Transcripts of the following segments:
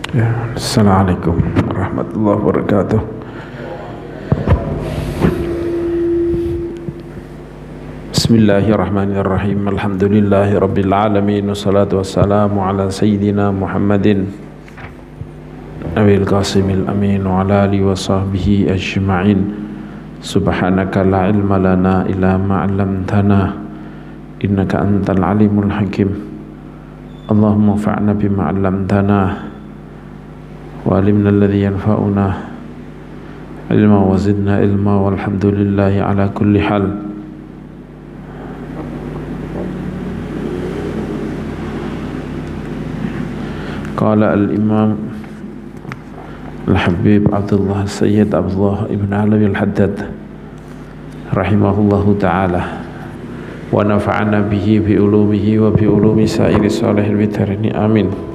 Ya, Assalamualaikum warahmatullahi wabarakatuh. Bismillahirrahmanirrahim. Alhamdulillahi rabbil alamin. Wassalatu wassalamu ala sayyidina Muhammadin Nabil Qasimil Amin wa ala alihi wa sahbihi ajma'in. Subhanaka la ilma lana illa ma 'allamtana innaka antal alimul hakim. Allahumma fa'na bima 'allamtana wa alimna alladhi yanfa'una ilma wa zidna ilma walhamdulillahi ala kulli hal. Qala al-imam al-habib Abdullah Sayyid Abdullah ibn Alawi al-Haddad rahimahullahu ta'ala wa nafa'ana bihi bi ulumihi wa bi ulumi sa'iri salihil bitarini amin.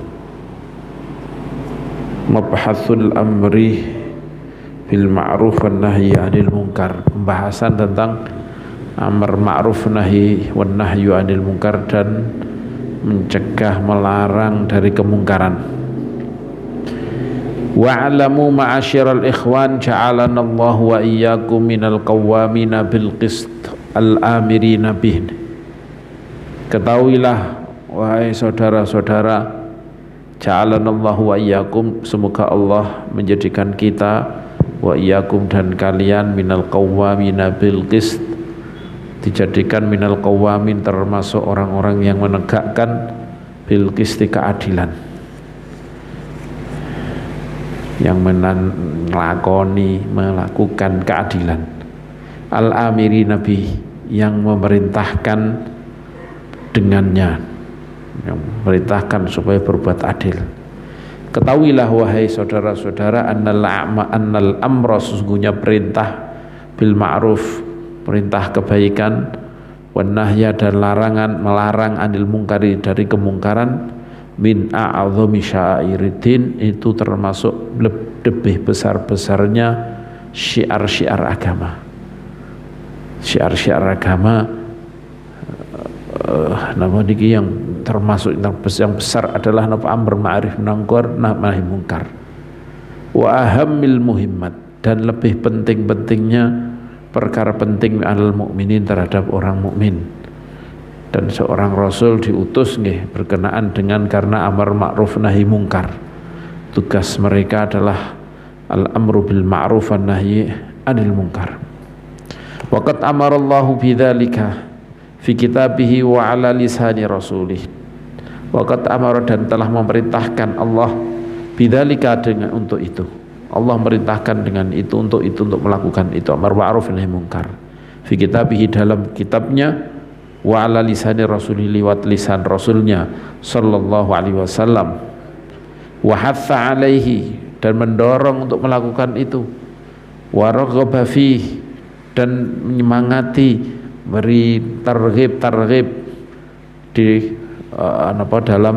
Mabhasul amri bil ma'ruf wan nahyi 'anil munkar. Pembahasan tentang amar ma'ruf nahi wan nahyu 'anil munkar, dan mencegah melarang dari kemungkaran. Wa'lamu ma'asyiral ikhwan ja'alana Allah wa iyyakum minal qawwamina bil qist al-amirina bih. Ketahuilah wahai saudara-saudara, ja'alanallahu wa iyyakum, semoga Allah menjadikan kita wa iyyakum dan kalian minal qawwamina bil qist, dijadikan minal qawwamin termasuk orang-orang yang menegakkan bil qisti keadilan, yang melakukan keadilan, al-amiri nabi, yang memerintahkan dengannya, yang memerintahkan supaya berbuat adil. Ketahuilah wahai saudara-saudara, annal amra, sesungguhnya perintah bil ma'ruf, perintah kebaikan, wan nahya, dan larangan melarang anil mungkari dari kemungkaran, min a'adzami sya'iriddin, itu termasuk lebih besar-besarnya syiar-syiar agama. Syiar-syiar agama nama niki yang termasuk yang besar adalah napa amr ma'ruf nahi munkar, wa ahammil muhimmat, dan lebih penting-pentingnya perkara penting alal mukminin, terhadap orang mukmin. Dan seorang rasul diutus berkenaan dengan karena amar ma'ruf nahi munkar. Tugas mereka adalah al-amru bil ma'ruf wan nahyi anil munkar. Waqad amarallahu bidzalika fi kitabihi wa ala lisani rasulih. Waqad amara, dan telah memerintahkan Allah bidzalika, dengan untuk itu. Allah merintahkan dengan itu, untuk melakukan itu, amar ma'ruf nahi munkar. Fi kitabihi, dalam kitabnya, wa ala lisani rasulih, liwat lisan rasulnya sallallahu alaihi wasallam. Wa hatha alaihi, dan mendorong untuk melakukan itu. Wa raghaba fi, dan menyemangati, beri targhib di dalam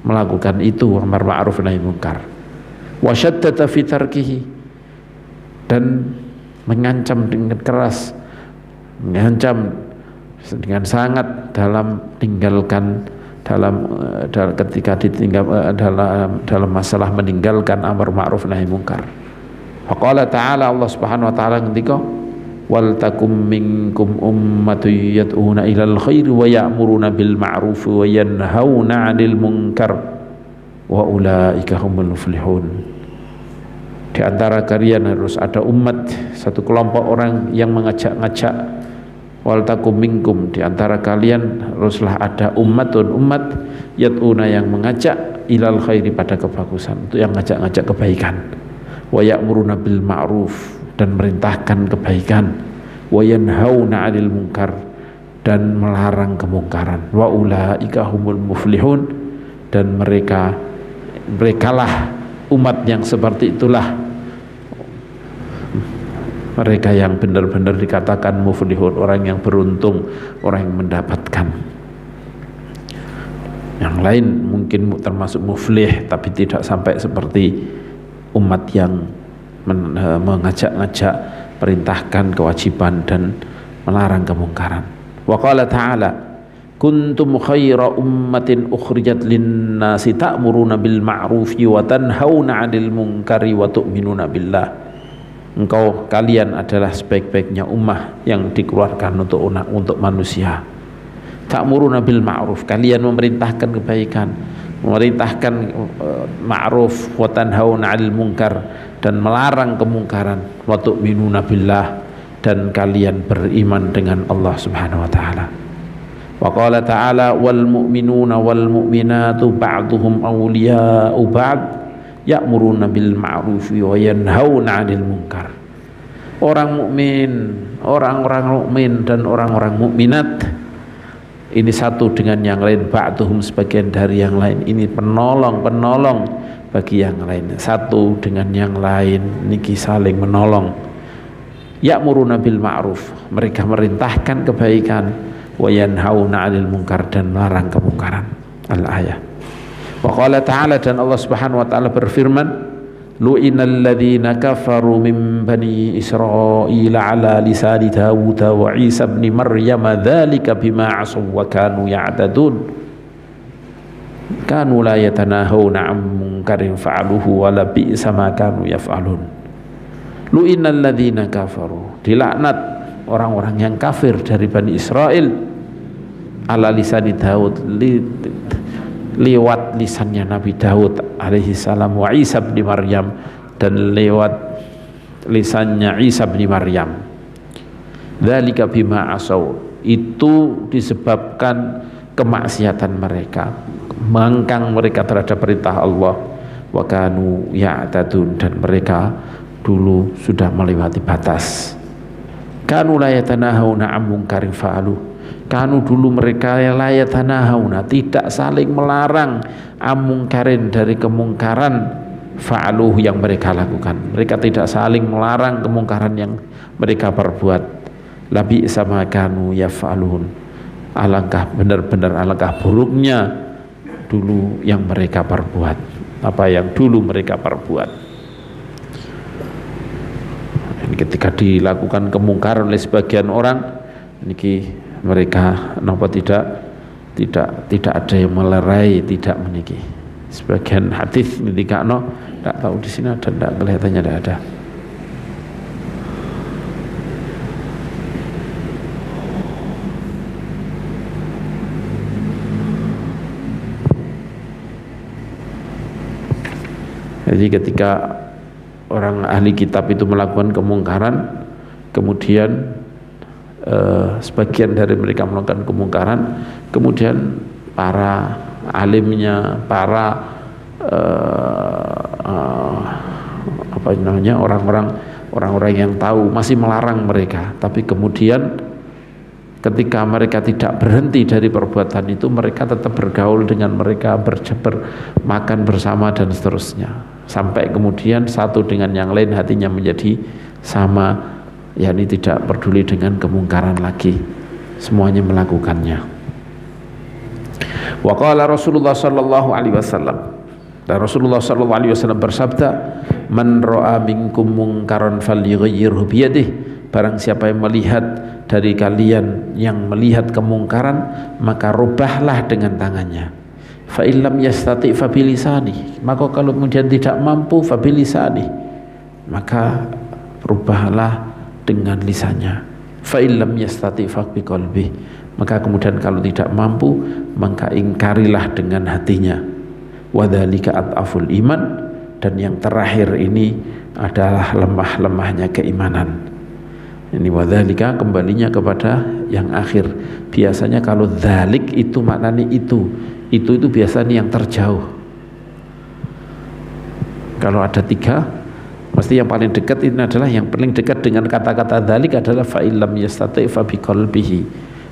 melakukan itu, amar ma'ruf nahi munkar. Wa syaddada fi tarkihi, dan mengancam dengan keras, mengancam dengan sangat dalam tinggalkan, ketika ditinggal dalam masalah meninggalkan amar ma'ruf nahi munkar. Faqala ta'ala, Allah Subhanahu wa taala ngendika, wal takum minkum ummatun yad'una ilal khairi wa ya'muruna bil ma'ruf wa yanhauna 'anil munkar wa ulaika humul muflihun. Di antara kalian harus ada umat, satu kelompok orang yang mengajak-ngajak. Wal takum minkum, di antara kalian haruslah ada umat yad'una, yang mengajak ilal khairi, pada kebagusan, itu yang ngajak-ngajak kebaikan. Wa ya'muruna bil ma'ruf, dan merintahkan kebaikan. Wa yanhauna 'anil munkar, dan melarang kemungkaran. Wa ulaika humul muflihun, dan merekalah umat yang seperti itulah, mereka yang benar-benar dikatakan muflihun, orang yang beruntung, orang yang mendapatkan. Yang lain mungkin termasuk muflih, tapi tidak sampai seperti umat yang mengajak-ngajak, perintahkan kewajiban dan melarang kemungkaran. Wa qala ta'ala, kuntum khaira ummatin ukhrijat linnasi ta'muruna bil ma'rufi wa tanhauna 'anil munkari wa tu'minuna billah. Kalian adalah sebaik-baiknya ummah yang dikeluarkan untuk manusia. Ta'muruna bil ma'ruf, kalian memerintahkan kebaikan, memerintahkan ma'ruf, wa tanhauna 'anil munkar, dan melarang kemungkaran, wa tu'minuna billah, dan kalian beriman dengan Allah Subhanahu wa taala. Wa qala ta'ala wal mu'minuna wal mu'minatu ba'duhum awliya'u ba'd ya'muruna bil ma'ruf wa yanhauna 'anil munkar. Orang mukmin, orang-orang mukmin dan orang-orang mukminat ini satu dengan yang lain, ba'duhum sebagian dari yang lain, ini penolong bagi yang lain, satu dengan yang lain niki saling menolong. Ya'muruna bil ma'ruf, mereka merintahkan kebaikan, wa yanhauna 'anil munkar, dan melarang kemungkaran. Al-ayah. Wa qala ta'ala, dan Allah Subhanahu wa taala berfirman, lu'inal ladzina kafaru min bani Israil ala lisani Dawud wa Isa ibn Maryam dzalika bima 'asaw wa kanu ya'tadun kanu la yatanahawna 'an munkarin fa'aluhu wa la bi'sa ma kanu yaf'alun. Lu'inal ladzina kafaru, dilaknat orang-orang yang kafir dari Bani Israel, ala lisani Daud, lewat lisannya Nabi Daud alaihi salam, wa Isa bin Maryam, dan lewat lisannya Isa bin Maryam. Dzalika bima asaw, itu disebabkan kemaksiatan mereka, mengangkang mereka terhadap perintah Allah, wa kanu ya'tadun, dan mereka dulu sudah melewati batas. Kanu la yatanahawna 'an munkarin fa'alu, kanu dulu mereka la yatanahawna, tidak saling melarang, amungkarin, dari kemungkaran, fa'aluh, yang mereka lakukan. Mereka tidak saling melarang kemungkaran yang mereka perbuat. Labi sama kanu yaf'alun, alangkah benar-benar alangkah buruknya dulu yang mereka perbuat, apa yang dulu mereka perbuat. Ketika dilakukan kemungkaran oleh sebagian orang, niki mereka napa tidak ada yang melerai, tidak meniki. Sebagian hadis ngendikano, tidak tahu di sini ada, tidak kelihatannya tidak ada. Jadi ketika orang ahli kitab itu melakukan kemungkaran, kemudian sebagian dari mereka melakukan kemungkaran, kemudian para alimnya, para apa namanya, orang-orang yang tahu masih melarang mereka, tapi kemudian ketika mereka tidak berhenti dari perbuatan itu, mereka tetap bergaul dengan mereka, makan bersama dan seterusnya, sampai kemudian satu dengan yang lain hatinya menjadi sama, yakni tidak peduli dengan kemungkaran lagi, semuanya melakukannya. Wa qala Rasulullah sallallahu alaihi wasallam, dan Rasulullah sallallahu alaihi wasallam bersabda, man ra'a minkum munkaran falyughayyirhu biyadihi, barang siapa yang melihat dari kalian yang melihat kemungkaran, maka rubahlah dengan tangannya. Fa illam yastati fa bilisani, maka kalau kemudian tidak mampu, fa bilisani, maka rubahlah dengan lisannya. Fa illam yastati fa biqalbi, maka kemudian kalau tidak mampu, maka ingkarilah dengan hatinya. Wa dzalika at'aful iman, dan yang terakhir ini adalah lemah-lemahnya keimanan. Ini wadzalika, kembalinya kepada yang akhir. Biasanya kalau dzalik itu maknanya itu biasanya yang terjauh. Kalau ada tiga, mesti yang paling dekat ini adalah yang paling dekat dengan kata-kata dzalik adalah fa illam yastati fa biqalbihi.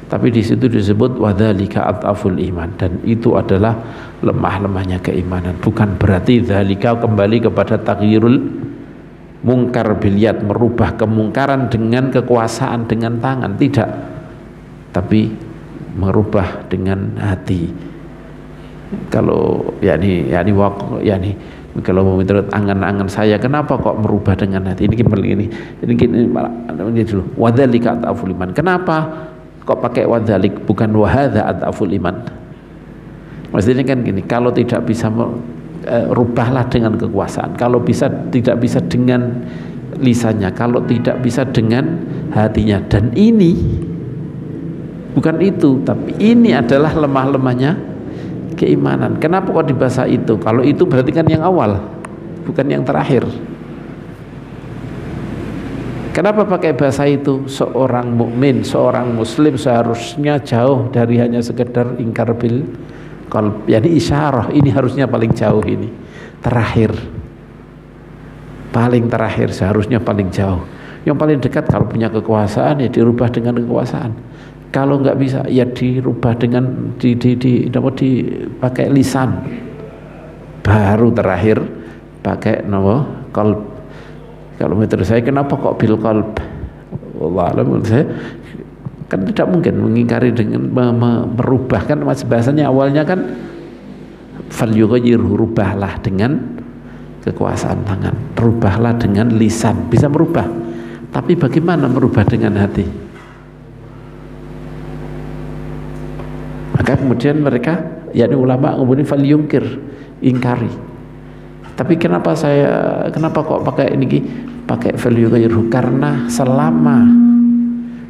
Tapi di situ disebut wadzalika at'aful iman, dan itu adalah lemah-lemahnya keimanan. Bukan berarti dzalika kembali kepada taghyirul mungkar biliat, merubah kemungkaran dengan kekuasaan, dengan tangan, tidak, tapi merubah dengan hati. Kalau kalau menurut angan-angan saya, kenapa kok merubah dengan hati? Ini dulu wadzalika ta'aful iman. Kenapa? kok pakai wadzalik bukan wahadha adaful iman. Maksudnya kan gini, kalau tidak bisa rubahlah dengan kekuasaan, kalau bisa tidak bisa dengan lisannya, kalau tidak bisa dengan hatinya. Dan ini bukan itu, tapi ini adalah lemah-lemahnya keimanan. Kenapa kok dibahas itu? Kalau itu berarti kan yang awal, bukan yang terakhir. Kenapa pakai bahasa itu? Seorang mukmin, seorang muslim seharusnya jauh dari hanya sekedar ingkar bil qalb. Yani isyarah, ini harusnya paling jauh, ini terakhir, paling terakhir, seharusnya paling jauh. Yang paling dekat kalau punya kekuasaan ya dirubah dengan kekuasaan. Kalau nggak bisa ya dirubah dengan dipakai lisan. Baru terakhir pakai qalb. Kalau menurut saya kenapa kok bil qalb? Wallah, menurut saya kan tidak mungkin mengingkari dengan merubah, kan masih bahasanya awalnya kan falyughayyirhu, rubahlah dengan kekuasaan tangan, rubahlah dengan lisan, bisa merubah. Tapi bagaimana merubah dengan hati? Maka kemudian mereka, yakni ulama, kemudian falyungkir, ingkari. Tapi kenapa kok pakai ini, pakai falyughayyirhu? Karena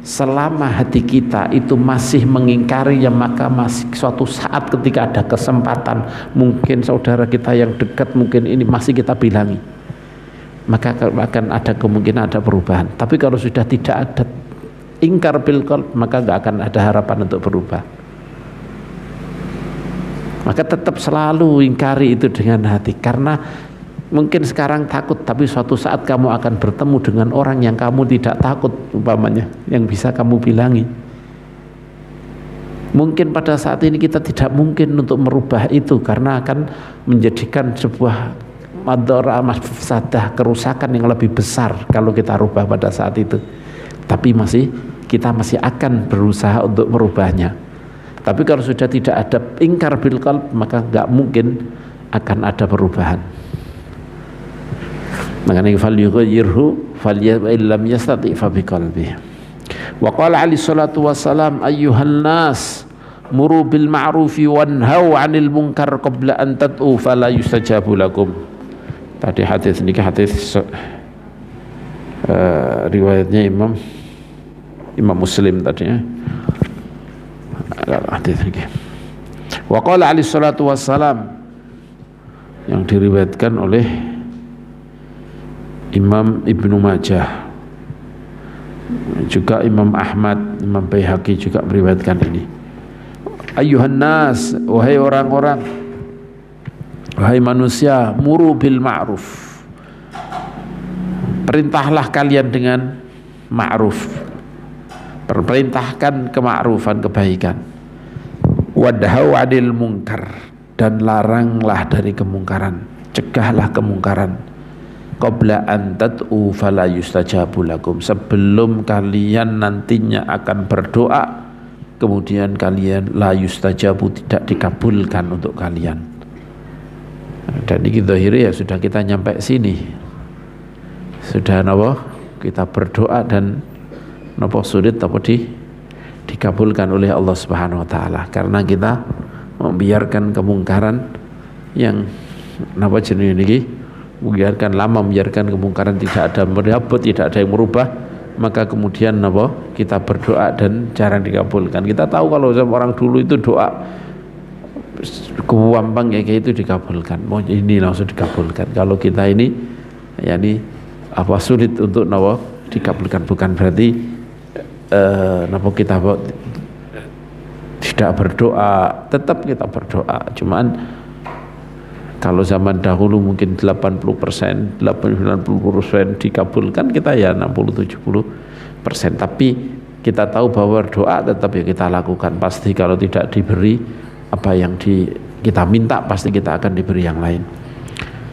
selama hati kita itu masih mengingkari, ya maka masih suatu saat ketika ada kesempatan, mungkin saudara kita yang dekat, mungkin ini masih kita bilangi, maka akan ada kemungkinan ada perubahan. Tapi kalau sudah tidak ada ingkar bil qalb, maka nggak akan ada harapan untuk berubah. Maka tetap selalu ingkari itu dengan hati, karena mungkin sekarang takut, tapi suatu saat kamu akan bertemu dengan orang yang kamu tidak takut, umpamanya, yang bisa kamu bilangi. Mungkin pada saat ini kita tidak mungkin untuk merubah itu, karena akan menjadikan sebuah madharah, mafsadah, kerusakan yang lebih besar kalau kita rubah pada saat itu. Tapi kita masih akan berusaha untuk merubahnya. Tapi kalau sudah tidak ada ingkar bil qalb, maka nggak mungkin akan ada perubahan. Makanya falyughayyirhu falyam yastati fa biqalbihi. Wa qala alaihi salatu wassalam, ayyuhan nas muru bil ma'rufi wanhau 'anil munkar qabla an tad'u fala yustajabu lakum. Tadi hadis ini hadis riwayatnya Imam Muslim tadi ya. Hadis ini. Wa qala alaihi salatu wassalam, yang diriwayatkan oleh Imam Ibnu Majah, juga Imam Ahmad, Imam Baihaqi juga meriwayatkan ini. Ayyuhan nas, wahai orang-orang, wahai manusia, muru bil ma'ruf, perintahlah kalian dengan ma'ruf, perintahkan kema'rufan, kebaikan. Wadhau 'anil munkar, dan laranglah dari kemungkaran, cegahlah kemungkaran. Qabla an tad'u fala yustajabu lakum, sebelum kalian nantinya akan berdoa, kemudian kalian la yustajabu, tidak dikabulkan untuk kalian. Dan ini zahiri ya sudah kita nyampe sini, sudah kita berdoa dan sulit dikabulkan oleh Allah Subhanahu wa taala, karena kita membiarkan kemungkaran yang jenis ini, membiarkan kemungkaran, tidak ada merabot, tidak ada yang merubah, maka kemudian kita berdoa dan jarang dikabulkan. Kita tahu kalau orang dulu itu doa gampang kayak itu dikabulkan, mau ini langsung dikabulkan. Kalau kita ini sulit untuk dikabulkan, bukan berarti kita tidak berdoa, tetap kita berdoa. Cuman kalau zaman dahulu mungkin 80%, 90% dikabulkan, kita ya 60-70%. Tapi kita tahu bahwa doa tetap ya kita lakukan. Pasti kalau tidak diberi apa yang kita minta, pasti kita akan diberi yang lain.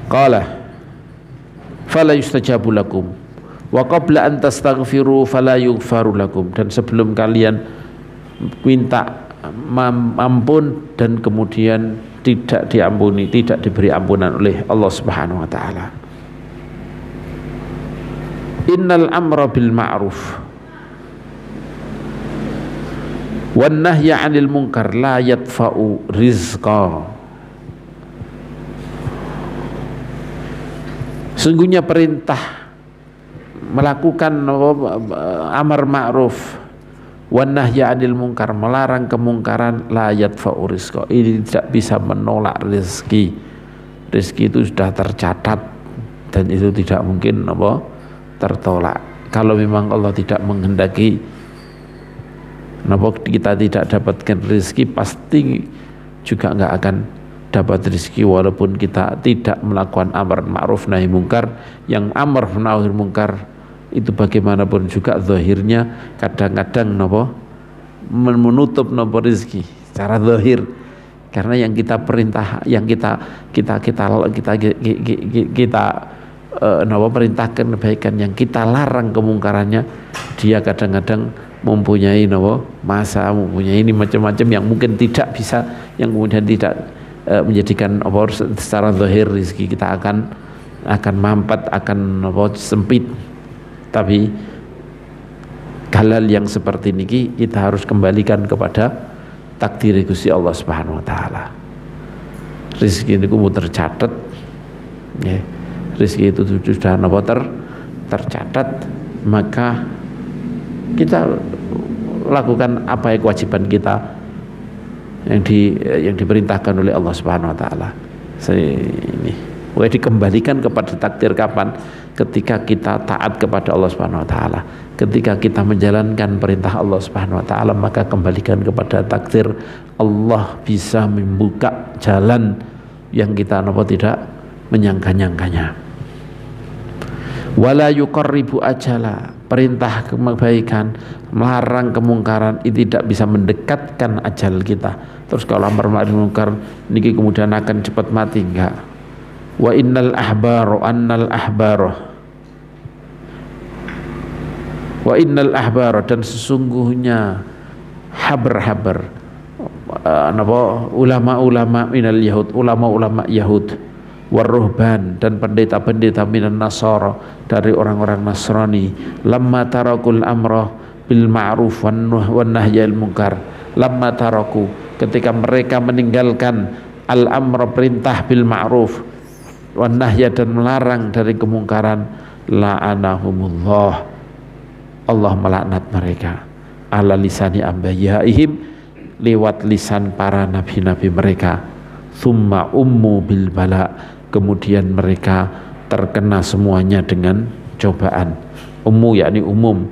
Qala fala yustajabu lakum wa qabla an tastaghfiru fala yughfaru lakum, dan sebelum kalian minta ampun dan kemudian tidak diampuni, tidak diberi ampunan oleh Allah Subhanahu wa taala. Innal amra bil ma'ruf, wan nahya 'anil munkar la yadfa'u rizqa. Sungguhnya perintah melakukan amar ma'ruf wan nahya 'anil munkar, melarang kemungkaran, la yadfa'u rizqa, ini tidak bisa menolak rezeki. Rezeki itu sudah tercatat dan itu tidak mungkin tertolak. Kalau memang Allah tidak menghendaki kita tidak dapatkan rezeki, pasti juga nggak akan dapat rezeki walaupun kita tidak melakukan amar ma'ruf nahi mungkar. Yang amar nahi mungkar itu bagaimanapun juga zahirnya kadang-kadang menutup rezeki secara zahir, karena yang kita perintah, yang kita perintahkan kebaikan, yang kita larang kemungkarannya, dia kadang-kadang mempunyai masa, mempunyai ini macam-macam yang mungkin tidak bisa, yang kemudian tidak menjadikan secara zahir rezeki kita akan mampet, akan sempit. Tapi halal yang seperti ini kita harus kembalikan kepada takdir Gusti Allah Subhanahu wa taala. Rezeki niku tercatat, ya. Rezeki itu sudah tercatat, maka kita lakukan apa yang kewajiban kita yang diperintahkan oleh Allah Subhanahu wa taala. Ini dikembalikan kepada takdir kapan? Ketika kita taat kepada Allah Subhanahu wa taala. Ketika kita menjalankan perintah Allah Subhanahu wa taala, maka kembalikan kepada takdir. Allah bisa membuka jalan yang kita tidak menyangka-nyangkanya. Wala yuqarribu ajala, perintah kebaikan, melarang kemungkaran, itu tidak bisa mendekatkan ajal kita. Terus kalau amar ma'ruf munkar niki kemudian akan cepat mati, enggak. Wa innal ahbaro annal ahbaro, wa innal ahbaro, dan sesungguhnya habar ulama-ulama minal yahud, ulama-ulama Yahud, waruhban, dan pendeta-pendeta minan nasara, dari orang-orang Nasrani, lamma tarakul amra bil ma'ruf wan nahyil munkar, lamma taraku, ketika mereka meninggalkan al amra, perintah, bil ma'ruf wan nahya, dan melarang dari kemungkaran, la'anahumullah, Allah melaknat mereka, ala lisani ambiyaihim, lewat lisan para nabi-nabi mereka, thumma ummu bil bala, kemudian mereka terkena semuanya dengan cobaan. Ummu yakni umum,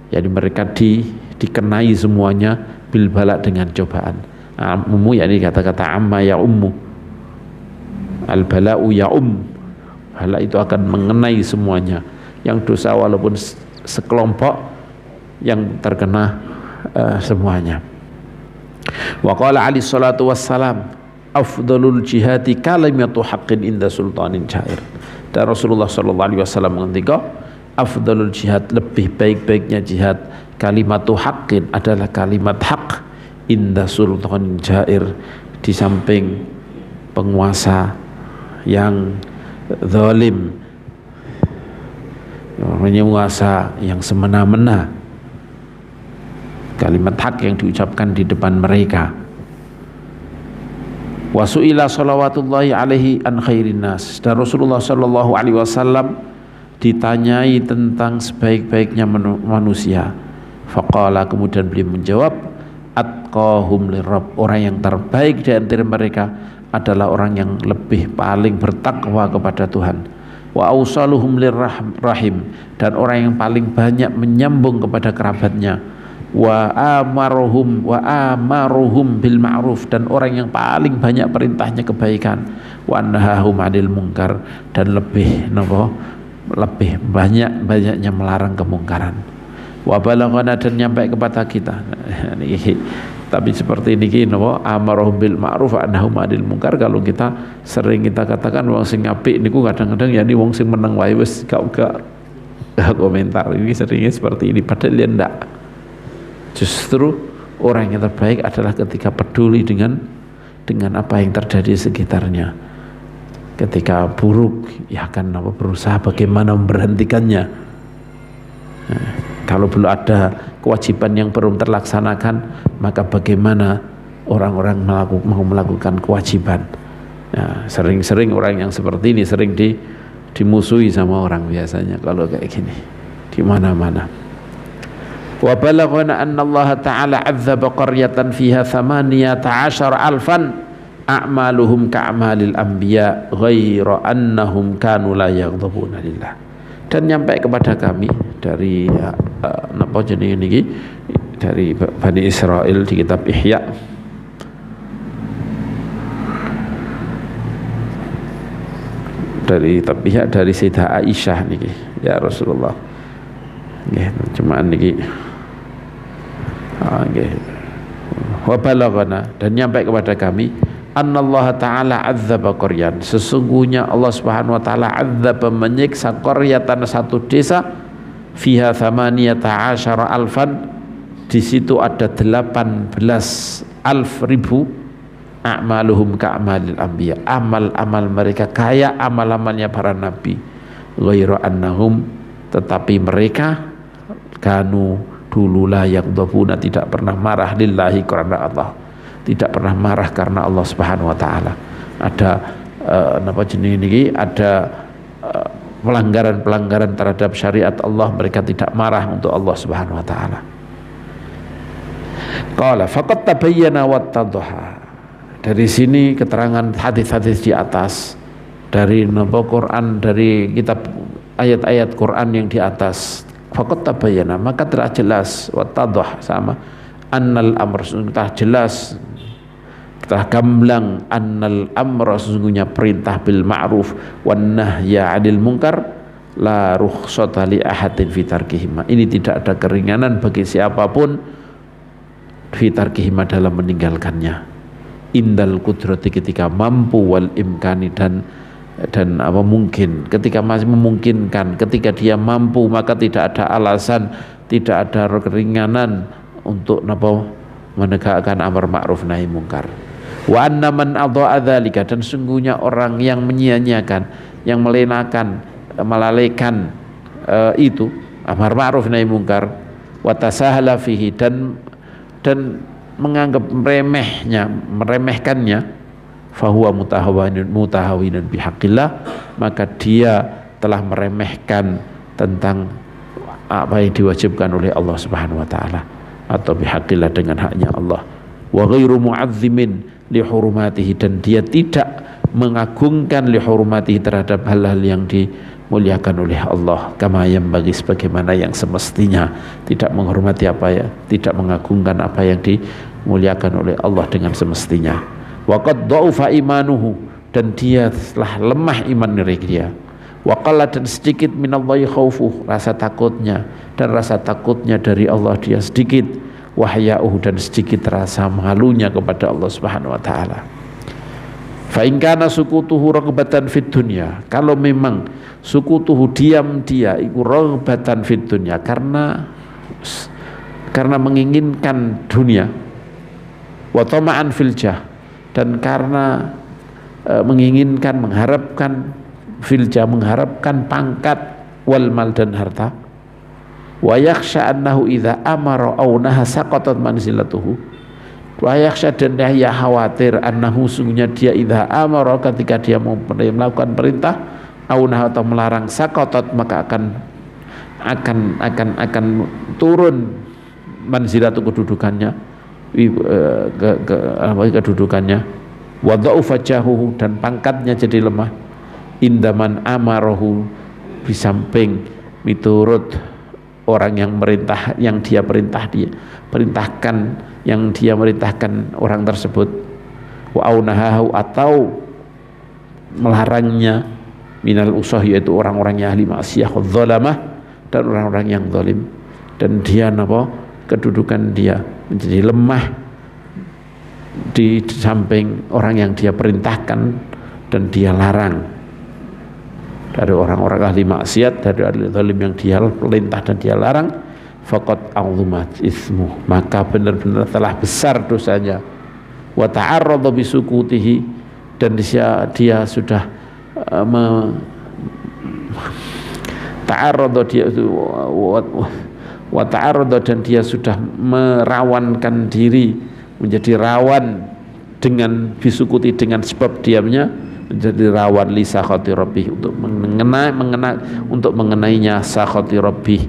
yakni mereka dikenai semuanya bil bala, dengan cobaan. Ummu yakni kata-kata amma ya ummu, al bala'u ya bala itu akan mengenai semuanya. Yang dosa walaupun sekelompok, yang terkena semuanya. Wa qala alaihi salatu wassalam, afdalul jihadi kalimatu haqqin inda sultanin jair. Dan Rasulullah sallallahu alaihi wasallam mengendika, afdalul jihad, lebih baik-baiknya jihad, kalimatu haqqin, adalah kalimat hak, inda sultanin jair, di samping penguasa yang zalim, penguasa yang semena-mena. Kalimat hak yang diucapkan di depan mereka. Wa su'ila shalawatullahi alaihi an khairin nas, dan Rasulullah sallallahu alaihi wasallam ditanyai tentang sebaik-baiknya manusia. Faqala, kemudian beliau menjawab, atqahum lirabb, orang yang terbaik di antara mereka adalah orang yang lebih paling bertakwa kepada Tuhan. Wa ausaluhum lirrahim, dan orang yang paling banyak menyambung kepada kerabatnya. Wa amaruhum bil ma'ruf, dan orang yang paling banyak perintahnya kebaikan. Wa nahahum 'anil munkar, dan lebih banyaknya melarang kemungkaran. Wa balaghana, dan nyampai kepada kita. Tapi seperti ini amaruhum bil ma'ruf wa nahahum 'anil munkar, kalau kita sering kita katakan wong sing apik niku kadang-kadang ya ni wong sing meneng wae wis gak komentar. Ini seringnya seperti ini, padahal dia ndak. Justru orang yang terbaik adalah ketika peduli dengan apa yang terjadi sekitarnya. Ketika buruk, ya akan berusaha bagaimana memberhentikannya. Nah, Kalau belum ada kewajiban yang belum terlaksanakan, maka bagaimana orang-orang mau melakukan kewajiban? Nah, sering-sering orang yang seperti ini sering dimusuhi sama orang biasanya kalau kayak gini di mana-mana. Wa balaghana anna Allah Ta'ala 'adzaba qaryatan fiha 18,000 a'maluhum ka'amalil anbiya ghaira annahum kanu la yaghdhabuna lillah. Dan nyampe kepada kami dari napa jenenge niki dari Bani Israil di kitab Ihya, dari Sayyidah Aisyah niki, ya Rasulullah nggih cuman niki nggih wa balaghana, dan nyampe kepada kami annallaha ta'ala 'adzaba qaryan, sesungguhnya Allah Subhanahu wa taala 'adzaba, menyiksa qaryatan, satu desa, fiha 18,000, di situ ada 18,000 a'maluhum ka'amalil anbiya, amal-amal mereka kayak amal-amalnya para nabi, ghairu annahum, tetapi mereka kanu dulu la yaghdhabuna, tidak pernah marah lillahi, karena Allah, tidak pernah marah karena Allah Subhanahu wa taala. Ada napa jenenge niki, ada pelanggaran-pelanggaran terhadap syariat Allah, mereka tidak marah untuk Allah Subhanahu wa taala. Qala faqad tabayyana wattadhaha. Dari sini keterangan hadis-hadis di atas, dari napa Quran, dari kitab ayat-ayat Quran yang di atas, faqad tabayyana, maka telah jelas, wattadhah sama, annal amr, telah jelas, telah gamblang, annal amra, sesungguhnya perintah bil ma'ruf wan nahya 'anil munkar la rukhsata li ahadin fi tarkihima, ini tidak ada keringanan bagi siapapun fi tarkihima, dalam meninggalkannya, indal kudrati, ketika mampu, wal imkani, dan apa mungkin, ketika masih memungkinkan, ketika dia mampu, maka tidak ada alasan, tidak ada keringanan untuk menegakkan amar ma'ruf nahi mungkar. Wa anna man adha'a dzalika, dan sungguhnya orang yang menyia-nyiakan, yang melenakan, melalaikan itu amar ma'ruf nahi mungkar, wa tasahala fihi, dan menganggap meremehkannya, fahuwa mutahawinun bihaqqillah, maka dia telah meremehkan tentang apa yang diwajibkan oleh Allah Subhanahu wa taala, atau bihaqqillah, dengan haknya Allah. Wa ghairu mu'azzimin li hurumatihi, dan dia tidak mengagungkan li hurumatihi, terhadap hal-hal yang dimuliakan oleh Allah, kama yang bagi, sebagaimana yang semestinya, tidak menghormati tidak mengagungkan apa yang dimuliakan oleh Allah dengan semestinya. Wa qad dha'ufa imanuhu, dan dia telah lemah iman dia. Wa qalla, dan sedikit minallahi khaufuh, rasa takutnya, dan rasa takutnya dari Allah dia sedikit. Wahya'uhu, dan sedikit rasa malunya kepada Allah Subhanahu wa taala. Fa in kana sukutuhu raghbatan fid dunya, kalau memang sukutuhu, diam dia, iku raghbatan fid dunya, karena menginginkan dunia, wa tama'an fil jah, dan karena menginginkan, mengharapkan filja, mengharapkan pangkat, wal mal, dan harta, wa yakhsha annahu idza amara aw naha saqatat manzilatuhu, wa yakhsha, dan dia khawatir, annahu, sungguhnya dia, idza amara, ketika dia mau melakukan perintah, aw naha, atau melarang, saqatat, maka akan turun manzilatu, kedudukannya, kedudukannya, wa dha'ufa jahuhu, dan pangkatnya jadi lemah, indaman amarahu, di samping miturut orang yang merintah, yang dia perintahkan, yang dia merintahkan orang tersebut, wa aunahahu, atau melarangnya, minal usah, yaitu orang-orang yang ahli maksiyah, zalamah, dan orang-orang yang zalim, dan dia kedudukan dia menjadi lemah di samping orang yang dia perintahkan dan dia larang, dari orang-orang ahli maksiat, dari ahli zalim yang dia perintah dan dia larang, faqad a'zumat ismu, maka benar-benar telah besar dosanya, wa ta'arrada bisukutihi, dan dia sudah ta'arrada, dia wa ta'arrada, dan dia sudah merawankan diri menjadi rawan dengan bisukuti, dengan sebab diamnya menjadi rawan li sakhati rabbih, untuk mengenainya sakhati rabbih,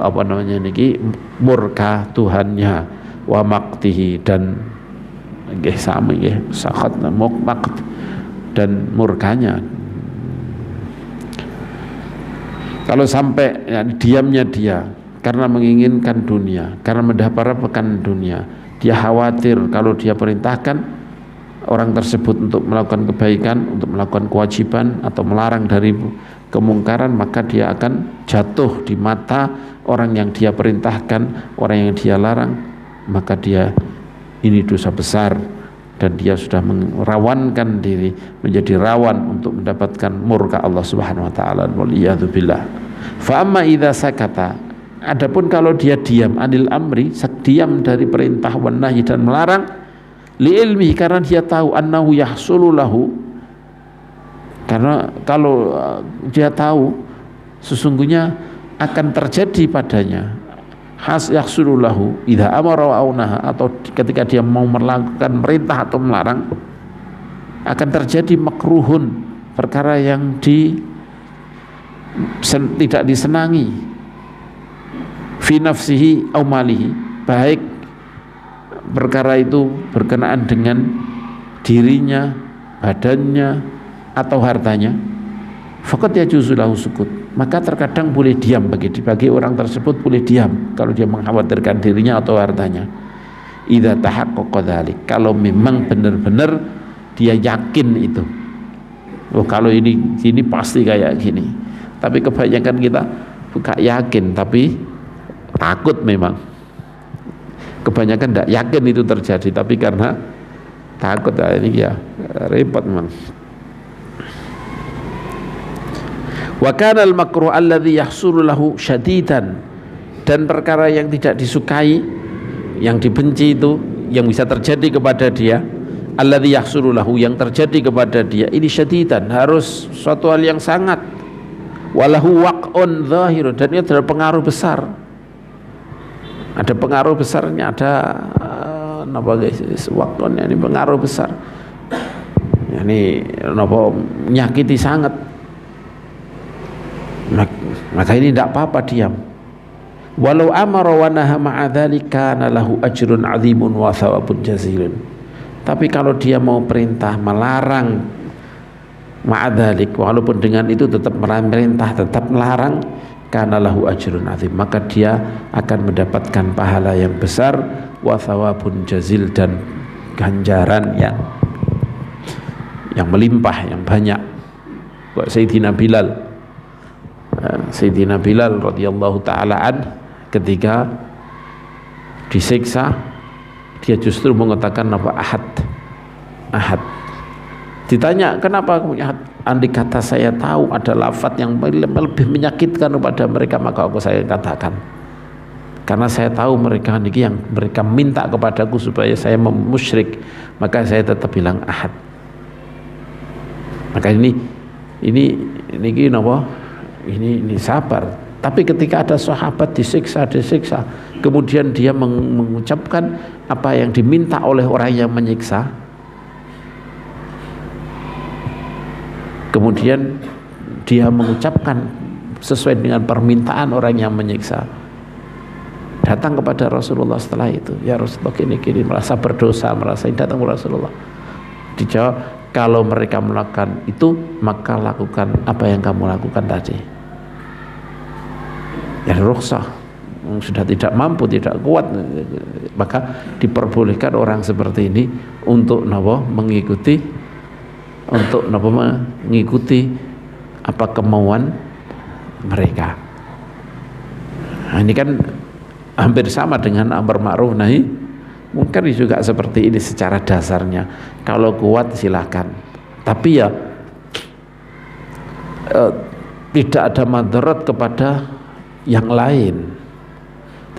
apa namanya niki, murka Tuhannya, wa maqtihi, dan nggih sami nggih sakhat maqt dan murkanya. Kalau sampai ya, diamnya dia karena menginginkan dunia, karena mendapatkan dunia, dia khawatir kalau dia perintahkan orang tersebut untuk melakukan kebaikan, untuk melakukan kewajiban atau melarang dari kemungkaran, maka dia akan jatuh di mata orang yang dia perintahkan, orang yang dia larang, maka dia ini dosa besar, dan dia sudah merawankan diri menjadi rawan untuk mendapatkan murka Allah Subhanahu wa taala, waliyadzubillah. Fa amma idza sakata, adapun kalau dia diam, anil amri, diam dari perintah wan nahi dan melarang, li ilmihi, karena dia tahu, annahu yahsulu lahu, karena kalau dia tahu sesungguhnya akan terjadi padanya, yahsulu lahu idza amara wa naha, atau ketika dia mau melakukan perintah atau melarang, akan terjadi makruhun, perkara yang tidak disenangi, fi nafsihi au malihi, baik perkara itu berkenaan dengan dirinya, badannya, atau hartanya, faqad yajuzu lahu sukut, maka terkadang boleh diam bagi orang tersebut, boleh diam kalau dia mengkhawatirkan dirinya atau hartanya. Idza tahaqqaqa dzalik, kalau memang benar-benar dia yakin itu, oh kalau ini pasti kayak gini. Tapi kebanyakan kita bukan yakin tapi takut, memang kebanyakan tidak yakin itu terjadi, tapi karena takut, ini ya repot memang. Wa kana al-makruh alladhi yahsulu lahu syadidan, dan perkara yang tidak disukai, yang dibenci itu, yang bisa terjadi kepada dia, alladhi yahsulu lahu, yang terjadi kepada dia ini syadidan, harus suatu hal yang sangat, walahu waq'un zahirun, dan ini adalah pengaruh besar, ada pengaruh besarnya, ada napa guys, waq'un ini pengaruh besar, ini napa menyakiti sangat, maka ini tidak apa-apa diam. Walau amara wa naha ma'a dzalika kana lahu ajrun 'azimun wa thawabun jazilun. Tapi kalau dia mau perintah melarang ma'a dzalik, walaupun dengan itu tetap merintah, tetap melarang, kana lahu ajrun 'azim, maka dia akan mendapatkan pahala yang besar, wa thawabun jazil, dan ganjaran yang melimpah, yang banyak. Sayyidina Bilal radhiyallahu ta'ala an, ketika disiksa dia justru mengatakan apa? Ahad. Ditanya, kenapa kamu ahad? Andai kata saya tahu ada lafaz yang lebih menyakitkan kepada mereka, maka saya katakan, karena saya tahu mereka ini yang mereka minta kepadaku supaya saya musyrik, maka saya tetap bilang ahad. Maka ini apa? Ini sabar. Tapi ketika ada sahabat disiksa, kemudian dia mengucapkan apa yang diminta oleh orang yang menyiksa, kemudian dia mengucapkan sesuai dengan permintaan orang yang menyiksa, datang kepada Rasulullah setelah itu, ya Rasulullah gini merasa berdosa, merasa datang ke Rasulullah, dijawab, kalau mereka melakukan itu, maka lakukan apa yang kamu lakukan tadi. Ya rukhsah, sudah tidak mampu, tidak kuat, maka diperbolehkan orang seperti ini untuk mengikuti apa kemauan mereka. Nah, ini kan hampir sama dengan amar ma'ruf nahi munkar, juga seperti ini secara dasarnya. Kalau kuat silakan, tapi ya tidak ada madarat kepada yang lain,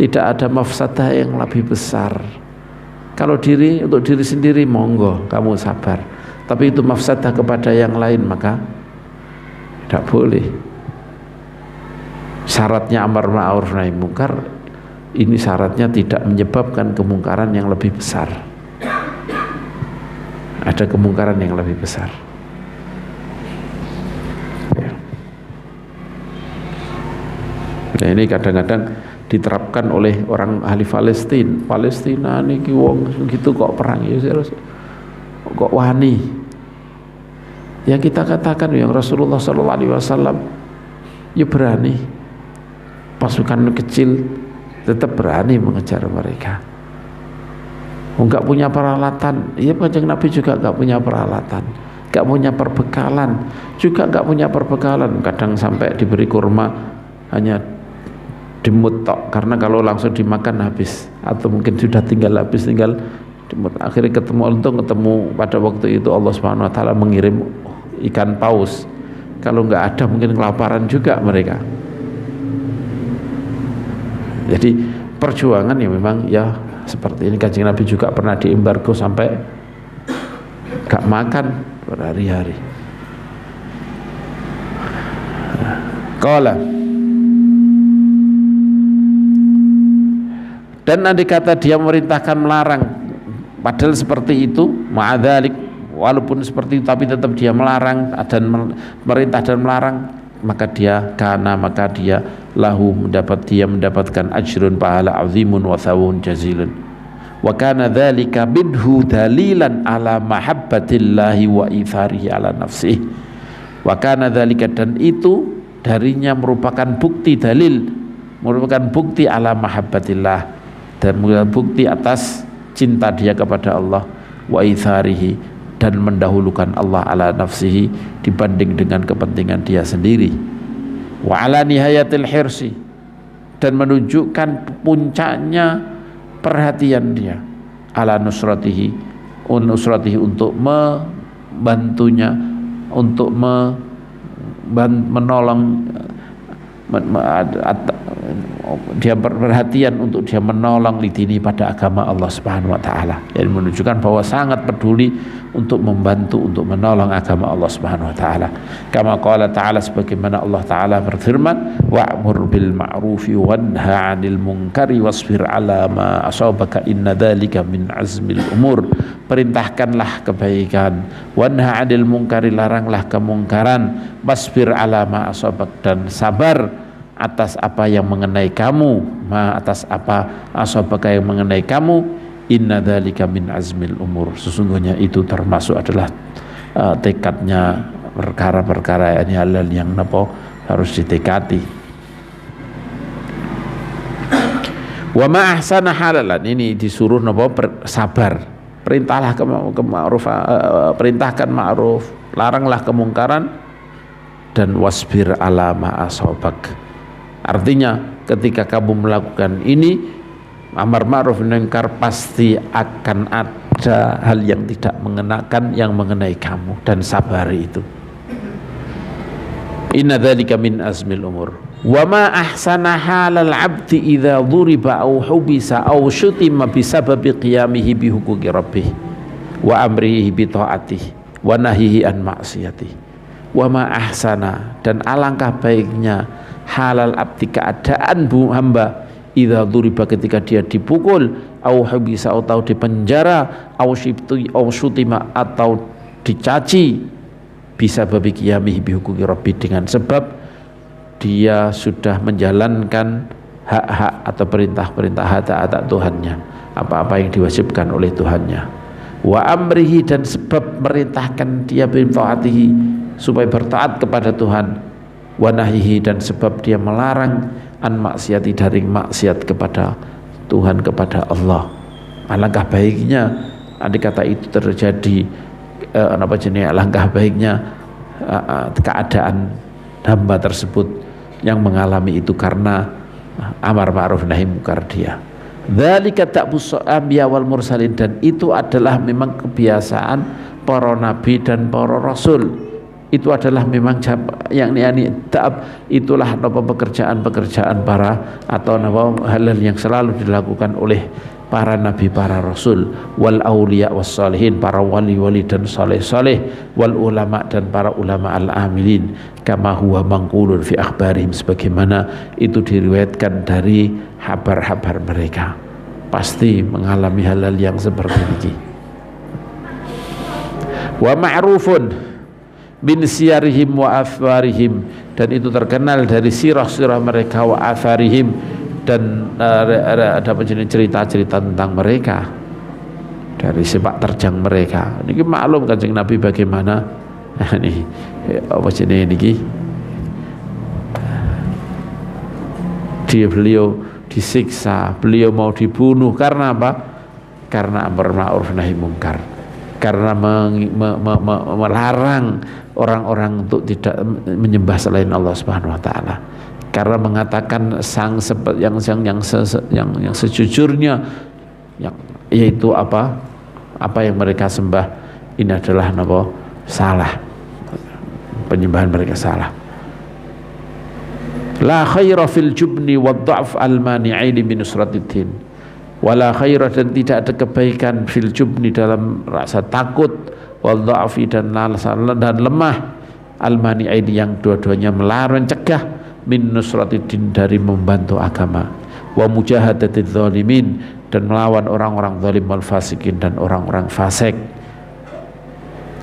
tidak ada mafsadah yang lebih besar. Kalau untuk diri sendiri monggo kamu sabar, tapi itu mafsadah kepada yang lain maka tidak boleh. Syaratnya amar ma'ruf nahi munkar ini syaratnya tidak menyebabkan kemungkaran yang lebih besar. Ada kemungkaran yang lebih besar. Ya. Nah, ini kadang-kadang diterapkan oleh orang ahli Palestina niki wong gitu kok perang ya kok wani. Ya kita katakan yang Rasulullah SAW ya berani, pasukan kecil tetap berani mengejar mereka. Enggak punya peralatan, ya Kanjeng Nabi juga enggak punya peralatan, enggak punya perbekalan, juga enggak punya perbekalan. Kadang sampai diberi kurma hanya dimut tok, karena kalau langsung dimakan habis, atau mungkin sudah tinggal habis, tinggal dimut. Akhirnya ketemu pada waktu itu Allah Subhanahu Wa Taala mengirim ikan paus. Kalau enggak ada mungkin kelaparan juga mereka. Jadi perjuangan ya memang ya seperti ini. Kanjeng Nabi juga pernah diembargo sampai gak makan berhari-hari. Qala, dan andai kata dia memerintahkan melarang, padahal seperti itu, ma'adzalik, walaupun seperti itu tapi tetap dia melarang dan merintah dan melarang, maka dia mendapatkan ajrun pahala azimun wa thawun jazilun. Wa kana dzalika minhu dalilan ala mahabbatillahi wa itharihi ala nafsihi. Wa kana dzalika, dan itu darinya merupakan bukti dalil, merupakan bukti ala mahabbatillah, dan merupakan bukti atas cinta dia kepada Allah, wa itharihi, dan mendahulukan Allah ala nafsihi dibanding dengan kepentingan dia sendiri, wa ala nihayatil hirsi, dan menunjukkan puncaknya perhatian dia, ala nusratihi untuk membantunya, untuk menolong, dia perhatian untuk dia menolong lidini pada agama Allah Subhanahu Wa Taala. Jadi menunjukkan bahwa sangat peduli untuk membantu, untuk menolong agama Allah Subhanahu Wa Taala. Kama qala ta'ala, sebagaimana Allah Taala berfirman, wa'mur bil ma'rufi wanha 'anil munkari wasbir 'ala ma asabaka inna dzalika min azmil umur. Perintahkanlah kebaikan, wanha 'anil munkari, laranglah kemungkaran, wasbir 'ala ma asabak, dan sabar atas apa yang mengenai kamu, atas apa asabaka yang mengenai kamu, inna dzalika min azmil umur, sesungguhnya itu termasuk adalah tekadnya perkara-perkara halal yang harus ditekati. Wa ma ahsana halalan, ini disuruh sabar, perintahlah ma'ruf, perintahkan ma'ruf, laranglah kemungkaran, dan wasbir ala ma asabak. Artinya ketika kamu melakukan ini, amar ma'ruf nahi munkar, pasti akan ada hal yang tidak mengenakan yang mengenai kamu, dan sabari itu. Inna dzalika min azmil umur. Wa ma ahsana halal abdi idza dhuriba aw hubisa aw syutima bisababi qiyamihi bi huquqi rabbih wa amrihi bi ta'atihi wa nahihi an ma'siyatihi. Wa ma ahsana, dan alangkah baiknya halal abdi, keadaan hamba, idza dzuriba, ketika dia dipukul, au habisa, atau dipenjara, au syutima, atau dicaci, bisa babi qiyamihi bi huquqi rabbi, dengan sebab dia sudah menjalankan hak-hak atau perintah-perintah hak Tuhannya, apa-apa yang diwajibkan oleh Tuhannya, wa amrihi, dan sebab merintahkan dia bi taatihi, supaya bertaat kepada Tuhan, wa nahihi, dan sebab dia melarang an maksiati, dari maksiat kepada Tuhan, kepada Allah. Alangkah baiknya andai kata itu terjadi, alangkah baiknya keadaan hamba tersebut yang mengalami itu karena amar ma'ruf nahi munkar dia. Dzalika ta'bus anbiya wal mursalin, dan itu adalah memang kebiasaan para nabi dan para rasul. Itu adalah memang yang itulah pekerjaan para, atau hal-hal yang selalu dilakukan oleh para nabi, para rasul, wal auliya was salihin, para wali-wali dan saleh-saleh, wal ulama dan para ulama al-amilin, kama huwa mangqulun fi akhbarihim, sebagaimana itu diriwayatkan dari habar-habar mereka. Pasti mengalami hal-hal yang seperti ini. Wa ma'rufun bin siyarihim wa athwarihim, dan itu terkenal dari sirah-sirah mereka, wa atharihim, dan ada cerita-cerita tentang mereka, dari sepak terjang mereka. Ini maklum Kanjeng Nabi bagaimana ini apa jenis ini, beliau disiksa, beliau mau dibunuh karena apa? Karena amar ma'ruf nahi mungkar, karena melarang orang-orang untuk tidak menyembah selain Allah Subhanahu wa taala, karena mengatakan yang sejujurnya, yaitu apa yang mereka sembah ini adalah salah, penyembahan mereka salah. La khaira fil jubni wad dha'f al mani'aini min nusratiddin, wala khaira, dan tidak ada kebaikan fil jubni dalam rasa takut, wad dha'fi dan lemah, al mani'aini yang dua-duanya melarang, mencegah, min nusratiddin dari membantu agama, wa mujahadatiz zalimin, dan melawan orang-orang zalim, wal fasikin, dan orang-orang fasik,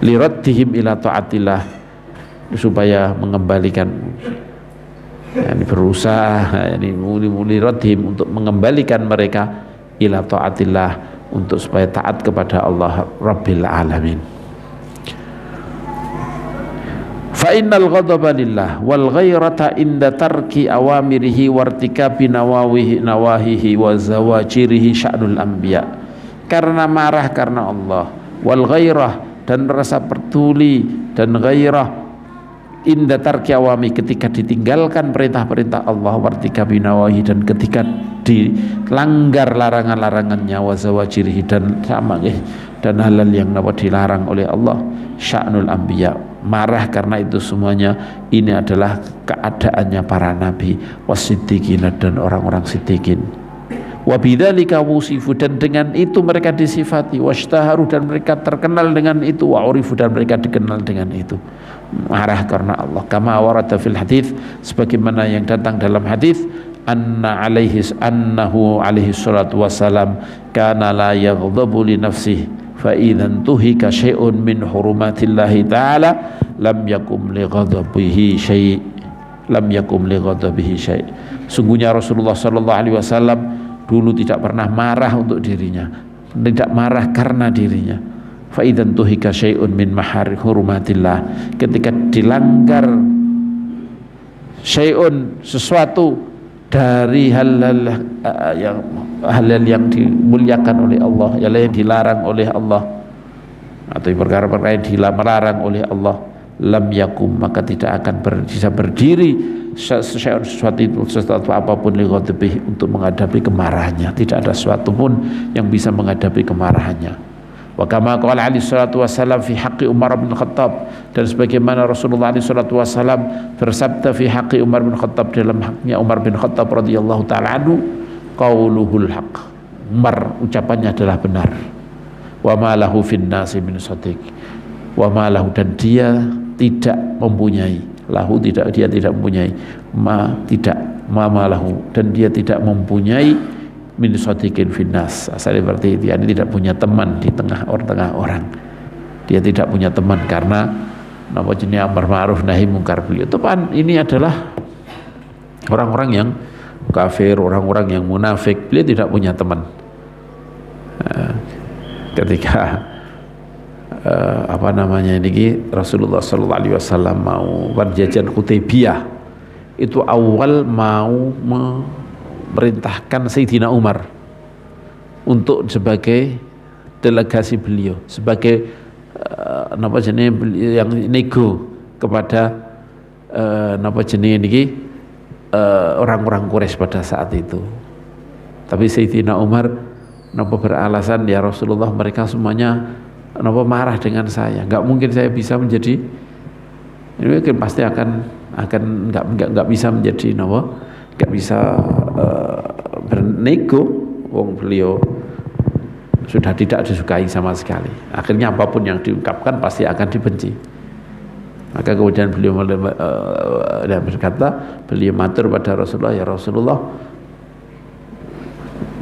liraddihim ila taatillah, supaya mengembalikan, yani berusaha, yani liraddihim, untuk mengembalikan mereka ila taatillah, untuk supaya taat kepada Allah Rabbil Alamin. Fa innal ghadaba lillah wal ghairata inda tarki awamirihi wartikabi nawahihi wa zawajirihi sya'nul anbiya, karena marah karena Allah, wal ghairah, dan rasa peduli, dan ghairah inda tarki awami, ketika ditinggalkan perintah-perintah Allah, wartikabi nawahi, dan ketika dilanggar larangan-larangannya, wa zawajirihi, dan sama dan halal yang dilarang oleh Allah, sya'nul anbiya, marah karena itu semuanya. Ini adalah keadaannya para nabi, wasiddiqin, dan orang-orang siddiqin, wa bidzalika wusifu, dan dengan itu mereka disifati, washtaharu, dan mereka terkenal dengan itu, wa urifu, dan mereka dikenal dengan itu, marah karena Allah. Kama warada fil hadits, sebagaimana yang datang dalam hadis, annahu alaihi salatu wassalam kana la yaghdabu li nafsihi fa idzan tuhika syai'un min hurumatillahi ta'ala lam yakum li ghadabihi syai', sungguhnya Rasulullah sallallahu alaihi wasallam dulu tidak pernah marah untuk dirinya, tidak marah karena dirinya. Fa idzan tuhika syai'un min mahari hurumatillah, ketika dilanggar syai'un, sesuatu dari hal-hal yang dimuliakan oleh Allah, yang dilarang oleh Allah, atau perkara-perkara yang dilarang oleh Allah, lam yakum, maka tidak akan bisa berdiri sesuatu apapun li ghadabihi, untuk menghadapi kemarahannya. Tidak ada sesuatu pun yang bisa menghadapi kemarahannya. Wa kama qala alaihi salatu wassalam fi haqqi Umar bin Khattab, dan sebagaimana Rasulullah alaihi salatu wassalam bersabda fi haqqi Umar bin Khattab, dalam haknya Umar bin Khattab radhiyallahu taala anhu, qauluhul haq, Umar ucapannya adalah benar, wa ma lahu fin nasi min sadiq, wa ma lahu, dan dia tidak mempunyai, dia tidak mempunyai, ma lahu, dan dia tidak mempunyai min sadiqin finnas, asalnya berarti dia tidak punya teman di tengah orang. Dia tidak punya teman karena nama jenis amar ma'ruf nahi mungkar beliau. Teman ini adalah orang-orang yang kafir, orang-orang yang munafik. Beliau tidak punya teman. Ketika Rasulullah sallallahu alaihi wasallam mau berjajan Hudaybiyah, itu awal mau merintahkan Sayyidina Umar untuk sebagai delegasi beliau, sebagai yang nego kepada orang-orang Quraisy pada saat itu. Tapi Sayyidina Umar beralasan, ya Rasulullah, mereka semuanya marah dengan saya, nggak mungkin saya bisa menjadi, ini mungkin pasti akan nggak bisa menjadi nggak bisa bernego, wong beliau sudah tidak disukai sama sekali. Akhirnya apapun yang diungkapkan pasti akan dibenci. Maka kemudian beliau berkata, beliau matur pada Rasulullah, ya Rasulullah,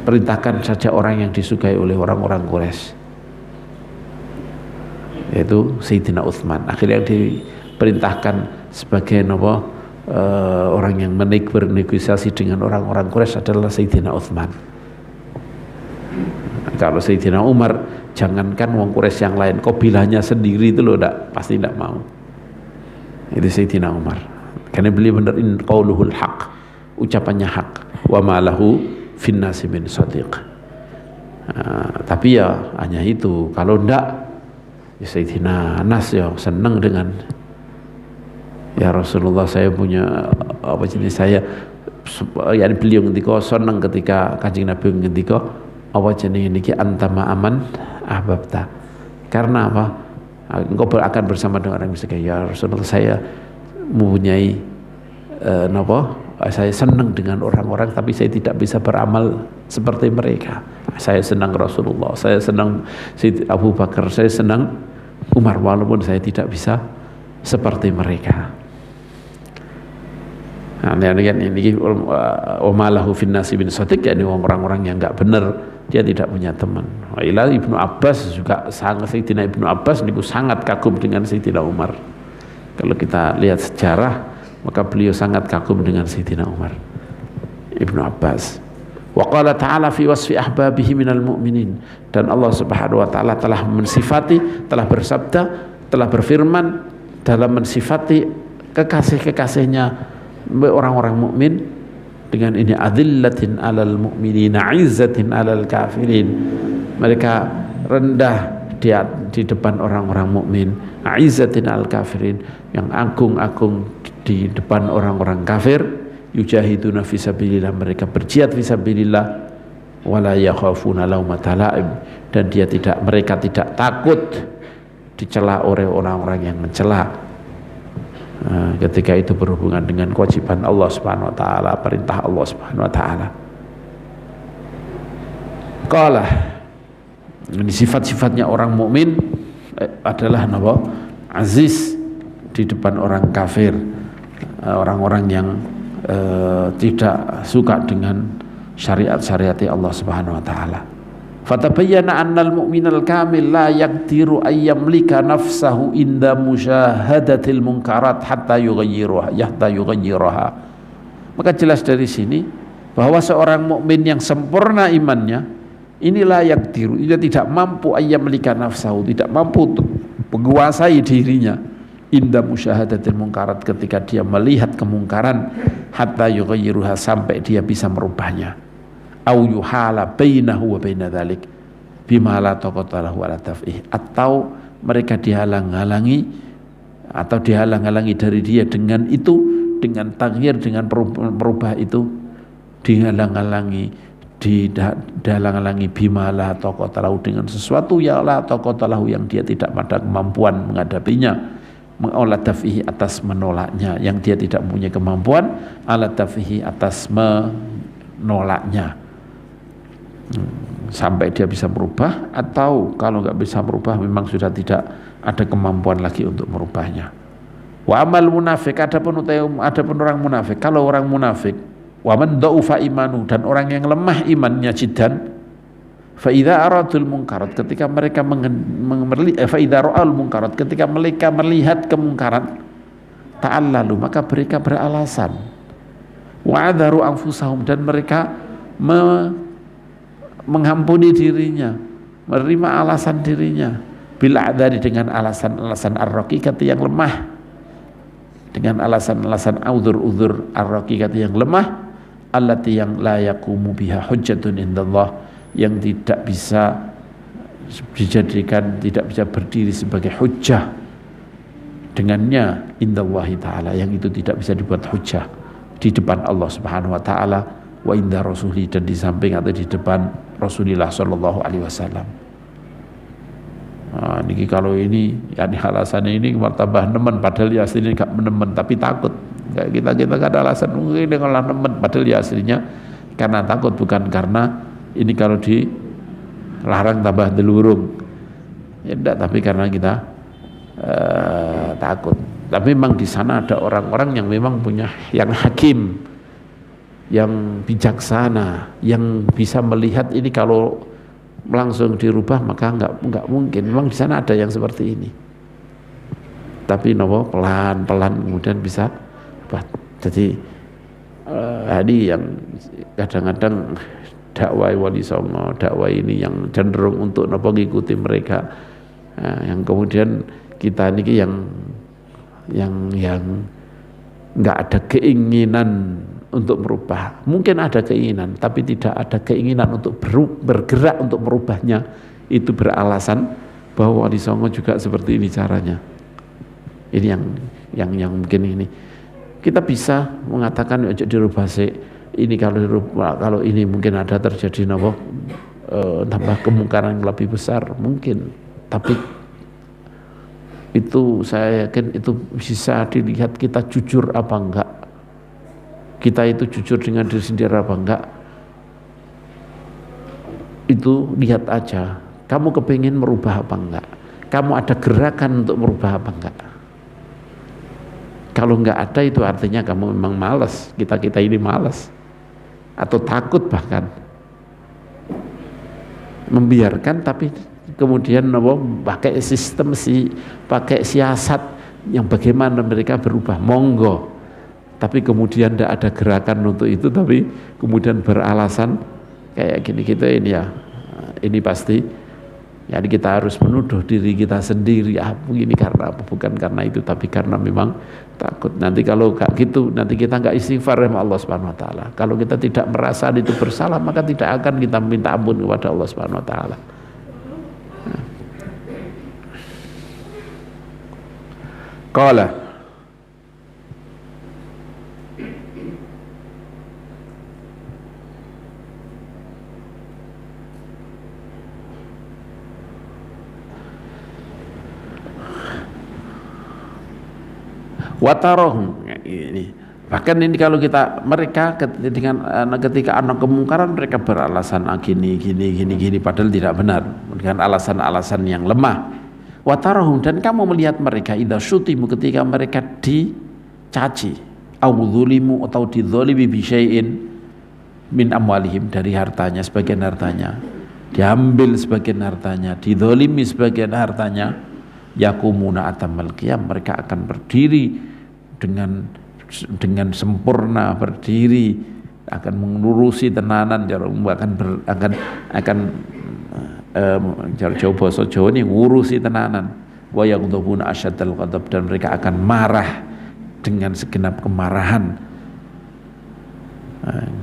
perintahkan saja orang yang disukai oleh orang-orang Quraisy, yaitu Sayyidina Utsman. Akhirnya diperintahkan sebagai orang yang bernegosiasi dengan orang-orang Quraisy adalah Sayyidina Utsman. Kalau Sayyidina Umar, jangankan wong Quraisy yang lain, kabilahnya sendiri itu loh pasti tidak mau. Itu Sayyidina Umar. Karena beliau benar, in qauluhul haq, ucapannya hak, wa ma lahu finnasi min shadiq. Tapi ya hanya itu. Kalau enggak, ya Sayyidina Anas ya senang dengan, ya Rasulullah, saya punya saya beliau ngendika senang ketika Kanjeng Nabi ngendika niki antama aman ahbabta. Karena apa? Engkau akan bersama dengan orang yang miskin. Ya Rasulullah, saya mempunyai saya senang dengan orang-orang, tapi saya tidak bisa beramal seperti mereka. Saya senang Rasulullah, saya senang Abu Bakar, saya senang Umar, walaupun saya tidak bisa seperti mereka. Nah, ini omalahu finnasi bin sotik, yakni orang-orang yang enggak benar, dia tidak punya teman. Wailah Ibnu Abbas juga sangat, Sayyidina Ibnu Abbas niku sangat kagum dengan Sayyidina Umar. Kalau kita lihat sejarah, maka beliau sangat kagum dengan Sayyidina Umar. Ibnu Abbas. Wa qala ta'ala fi wasfi ahbabihi minal mu'minin, dan Allah Subhanahu wa taala telah mensifati, telah bersabda, telah berfirman dalam mensifati kekasih-kekasihnya orang-orang mukmin dengan ini, adillatin 'alal mu'minina 'izzatin 'alal kafirin. Mereka rendah di depan orang-orang mukmin, 'izzatin 'alal kafirin, yang agung-agung di depan orang-orang kafir. Yujahiduna fisabilillah, mereka berjihad fisabilillah, wala yakhafuna laumata laim, dan mereka tidak takut dicela oleh orang-orang yang mencela. Ketika itu berhubungan dengan kewajiban Allah Subhanahu wa taala, perintah Allah Subhanahu wa taala. Qala, ini sifat-sifatnya orang mukmin adalah aziz di depan orang kafir, orang-orang yang tidak suka dengan syariat-syariat Allah Subhanahu wa taala. Fatabayyana annal mu'minal kamil la yaqdiru ay yamlika nafsahu inda musyahadatil munkarat hatta yughayyiraha. Maka jelas dari sini bahwa seorang mukmin yang sempurna imannya inilah yaqdiru, dia tidak mampu ay yamlika nafsahu, tidak mampu untuk menguasai dirinya inda musyahadatil munkarat, ketika dia melihat kemungkaran, hatta yughayyiruha, sampai dia bisa merubahnya. Au yuhala bainahu wa baina dzalik bima la taqata lahu ala daf'ih, atau mereka dihalang-halangi dari dia dengan itu, dengan taghyir, dengan merubah itu, dihalang-halangi bima la taqata lahu, dengan sesuatu yang la taqata lahu, yang dia tidak ada kemampuan menghadapinya, ala daf'ih, atas menolaknya, yang dia tidak punya kemampuan, ala daf'ih, atas menolaknya, sampai dia bisa merubah, atau kalau nggak bisa merubah memang sudah tidak ada kemampuan lagi untuk merubahnya. Wa amal munafik, adapun orang munafik, kalau orang munafik, wa man dha'ufa imanu, dan orang yang lemah imannya jiddan, fa idza aradul munkarat, ketika mereka fa idza ra'al munkarat, ketika mereka melihat kemungkaran, ta'allalu, maka mereka beralasan, wa adharu anfusahum, dan mereka mengampuni dirinya, menerima alasan dirinya, bila adari, dengan alasan-alasan ar-raqiqati yang lemah, dengan alasan-alasan uzur-uzur ar-raqiqati yang lemah, allati yang la yaqumu biha hujjatun indallah, yang tidak bisa dijadikan, tidak bisa berdiri sebagai hujjah dengannya, indallahi ta'ala, yang itu tidak bisa dibuat hujjah di depan Allah Subhanahu wa ta'ala, wa inda rasuli, dan di samping atau di depan Rasulullah sallallahu alaihi wasallam. Nah, niki kalau ini alasannya ini martabah nemen, padahal ya aslinya gak menemen, tapi takut. Kita gak ada alasan mungkin dengan nemen, padahal ya aslinya karena takut, bukan karena ini kalau larang tambah delurung. Ya enggak, tapi karena kita takut. Tapi memang di sana ada orang-orang yang memang punya, yang hakim, yang bijaksana, yang bisa melihat ini kalau langsung dirubah maka enggak mungkin. Memang di sana ada yang seperti ini. Tapi pelan-pelan kemudian bisa buat. Jadi ini yang kadang-kadang dakwah Wali Songo, dakwah ini yang cenderung untuk ngikuti mereka, yang kemudian kita ini yang nggak ada keinginan untuk merubah. Mungkin ada keinginan, tapi tidak ada keinginan untuk bergerak untuk merubahnya. Itu beralasan bahwa Wali Songo juga seperti ini caranya. Ini yang mungkin ini. Kita bisa mengatakan ojo dirubah sih. Ini kalau ini mungkin ada terjadi tambah kemungkaran yang lebih besar mungkin. Tapi itu saya yakin itu bisa dilihat kita jujur apa enggak. Kita itu jujur dengan diri sendiri apa enggak. Itu lihat aja. Kamu kepingin merubah apa enggak. Kamu ada gerakan untuk merubah apa enggak. Kalau enggak ada itu artinya kamu memang malas. Kita ini malas atau takut bahkan membiarkan, tapi kemudian pakai sistem pakai siasat yang bagaimana mereka berubah, monggo. Tapi kemudian tidak ada gerakan untuk itu, tapi kemudian beralasan kayak gini kita ini ya, ini pasti. Jadi kita harus menuduh diri kita sendiri, begini karena apa, bukan karena itu, tapi karena memang takut. Nanti kalau gak gitu, nanti kita gak istighfar sama Allah Subhanahu Wa Taala. Kalau kita tidak merasa itu bersalah, maka tidak akan kita minta ampun kepada Allah Subhanahu Wa Taala. Qala watarohum ini. Bahkan ini kalau mereka ketika anak kemungkaran mereka beralasan gini padahal tidak benar dengan alasan-alasan yang lemah. Watarohum, dan kamu melihat mereka idza syutimu, ketika mereka dicaci, au dzulimu atau didzalimi bi syai'in min amwalihim, dari hartanya, sebagian hartanya diambil, sebagian hartanya didzalimi, sebagian hartanya, yakumuna atamal qiyam, mereka akan berdiri dengan sempurna, berdiri akan mengurusi tenanan, akan jauh bahasa Jawa ini ngurusi tenanan, wa yaghdabuna asyaddal ghadab, dan mereka akan marah dengan segenap kemarahan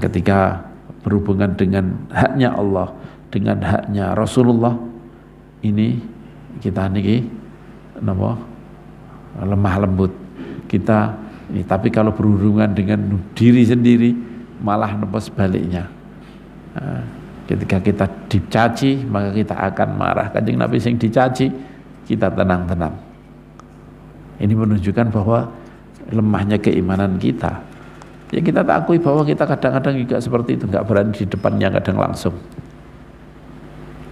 ketika berhubungan dengan haknya Allah, dengan haknya Rasulullah. Ini kita niki lemah lembut kita ini, tapi kalau berhubungan dengan diri sendiri malah sebaliknya. Ketika kita dicaci maka kita akan marah. Kanjeng Nabi sing dicaci kita tenang-tenang. Ini menunjukkan bahwa lemahnya keimanan kita. Ya kita tak akui bahwa kita kadang-kadang juga seperti itu, nggak berani di depannya kadang langsung.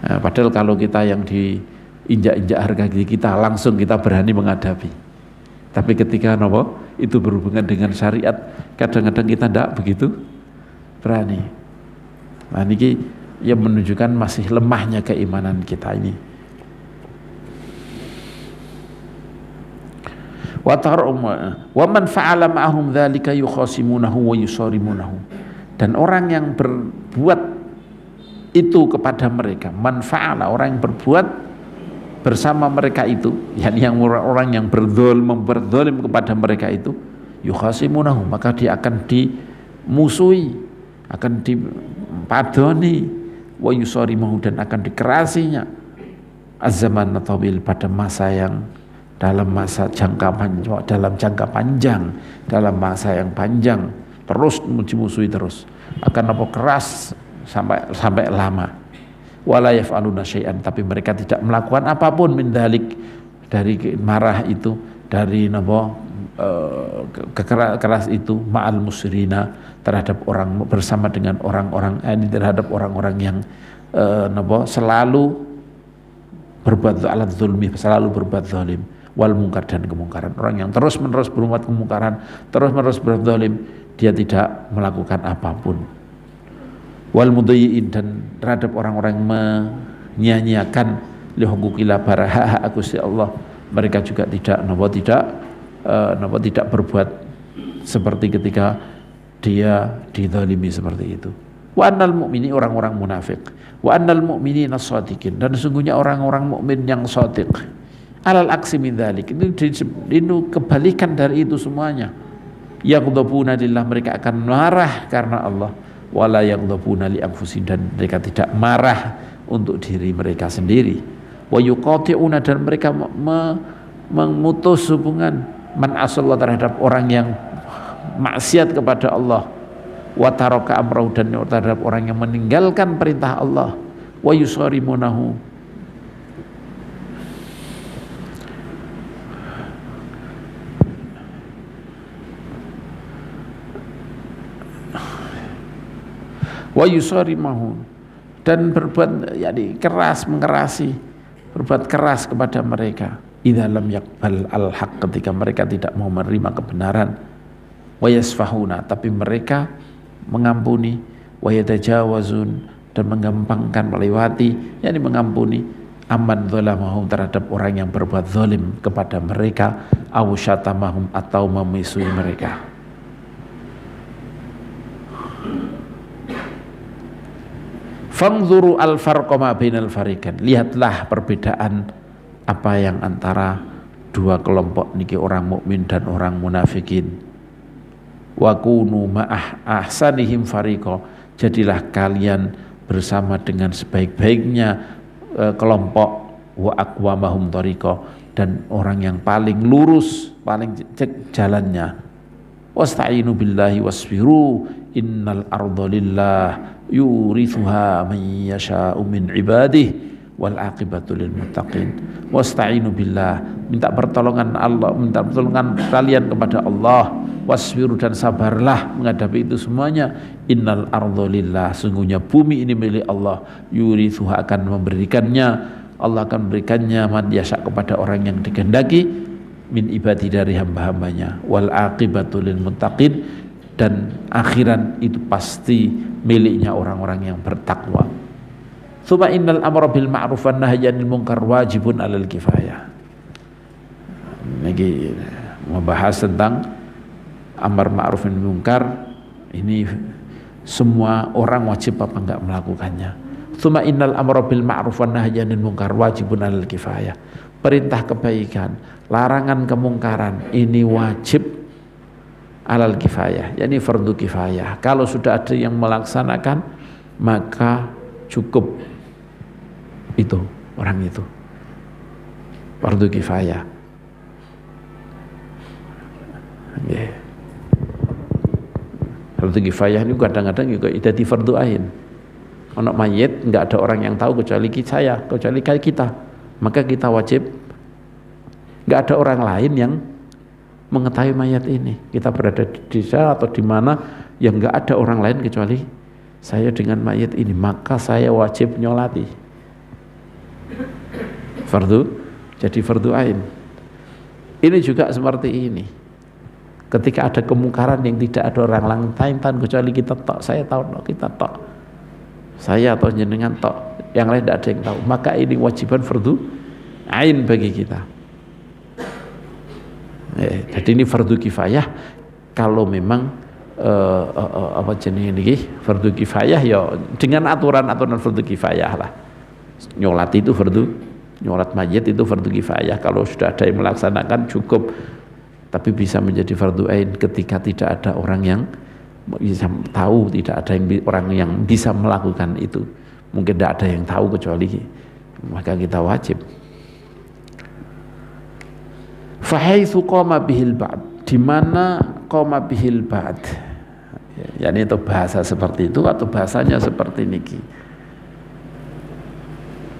Padahal kalau kita yang diinjak-injak harga diri kita langsung kita berani menghadapi. Tapi ketika itu berhubungan dengan syariat, kadang-kadang kita tidak begitu berani. Nah ini yang menunjukkan masih lemahnya keimanan kita ini. Wa man fa'ala ma'ahum dzalika yukhasimunahu wa yusarimunahu, dan orang yang berbuat itu kepada mereka, man fa'ala, orang yang berbuat bersama mereka itu, yakni yang orang yang berzalim kepada mereka itu, yukhasimunahu, maka dia akan dimusuhi, akan dipadoni, wa yusarimuhu, dan akan dikerasinya, az-zaman tawil, pada masa yang dalam jangka panjang, dalam masa yang panjang, terus dimusuhi terus, akan keras sampai lama. Wala yaf'aluna syai'an, tapi mereka tidak melakukan apapun min dzalik, dari marah itu, dari keras itu, ma'al musyrina, terhadap orang, bersama dengan orang-orang, terhadap orang-orang yang selalu berbuat alat zulmi, selalu berbuat zalim, wal mungkar dan kemungkaran. Orang yang terus menerus berbuat kemungkaran, terus menerus berbuat zalim, dia tidak melakukan apapun. Wal mudayyin, dan terhadap orang-orang yang menyia-nyiakan li huquqillah, hak Gusti Allah, mereka juga tidak berbuat seperti ketika dia dizalimi seperti itu. Wa annal mu'mini, orang-orang munafik, wa annal mu'minina shadiqin, dan sesungguhnya orang-orang mukmin yang shadiq, alal aksi min dzalik, itu kebalikan dari itu semuanya. Yaghdabuna lillah, mereka akan marah karena Allah, wala yaghdabuna li anfusihim, dan mereka tidak marah untuk diri mereka sendiri. Wa yuqati'una, dan mereka memutus hubungan man asallah, terhadap orang yang maksiat kepada Allah, wa taraka amrahu, dan terhadap orang yang meninggalkan perintah Allah, wa yusarimunahu, wa yusarimuhu, dan berbuat keras, mengerasi, berbuat keras kepada mereka. Idza lam yaqbal al-haq, ketika mereka tidak mau menerima kebenaran. Wa yasfahuna, tapi mereka mengampuni. Wa yatajawazun, dan menggampangkan, melewati, mengampuni. Aman zalamahum, terhadap orang yang berbuat zalim kepada mereka. Aw syatamahum, atau memusuhi mereka. Fangzuru al-farqa ma bainal fariqain, lihatlah perbedaan apa yang antara dua kelompok niki, orang mukmin dan orang munafikin. Wa kunu ma'ah ahsanihim fariqa, jadilah kalian bersama dengan sebaik-baiknya kelompok, wa aqwamahum tariqa, dan orang yang paling lurus, paling cek jalannya. Wasta'inu billahi wasbiru, innal arda lillah yurithuha man yasha'u min ibadihi wal aqibatu lil muttaqin. Wasta'inu billah, minta pertolongan Allah, minta pertolongan kalian kepada Allah. Wasbiru, dan sabarlah menghadapi itu semuanya. Innal arda lillah, sungguhnya bumi ini milik Allah. Yurithuha, akan memberikannya, Allah akan memberikannya man yasha, kepada orang yang dikehendaki, min ibadi, dari hamba-hambanya. Wal aqibatu lil muttaqin, dan akhiran itu pasti miliknya orang-orang yang bertakwa. Tsumma innal amra bil ma'ruf wan nahyi 'anil munkar wajibun 'alal kifayah. Lagi membahas tentang amar ma'ruf nahi munkar, ini semua orang wajib apa enggak melakukannya. Tsumma innal amra bil ma'ruf wan nahyi 'anil munkar wajibun 'alal kifayah. Perintah kebaikan, larangan kemungkaran, ini wajib alal kifayah, yakni fardu kifayah. Kalau sudah ada yang melaksanakan, maka cukup itu, orang itu fardu kifayah. Fardu kifayah ini kadang-kadang juga jadi fardu ain. Ono mayit, enggak ada orang yang tahu kecuali saya, kecuali kita, maka kita wajib. Enggak ada orang lain yang mengetahui mayat ini. Kita berada di desa atau di mana yang enggak ada orang lain kecuali saya dengan mayat ini, maka saya wajib nyolati. Fardu, jadi fardu ain. Ini juga seperti ini. Ketika ada kemungkaran yang tidak ada orang lain kecuali kita tok, saya tahu tok, kita tok, saya atau jenengan tok, yang lain tidak ada yang tahu, maka ini wajiban fardu ain bagi kita. Jadi ini fardu kifayah. Kalau memang apa jenis ini fardu kifayah, ya dengan aturan-aturan fardu kifayah lah. Nyolat itu fardu, nyolat mayit itu fardu kifayah. Kalau sudah ada yang melaksanakan cukup, tapi bisa menjadi fardu ain ketika tidak ada orang yang bisa tahu, tidak ada orang yang bisa melakukan itu. Mungkin tidak ada yang tahu kecuali, maka kita wajib. Fahaitsu qama bihil ba'd, di mana qama bihil ba'd, yakni itu bahasa seperti itu atau bahasanya seperti niki.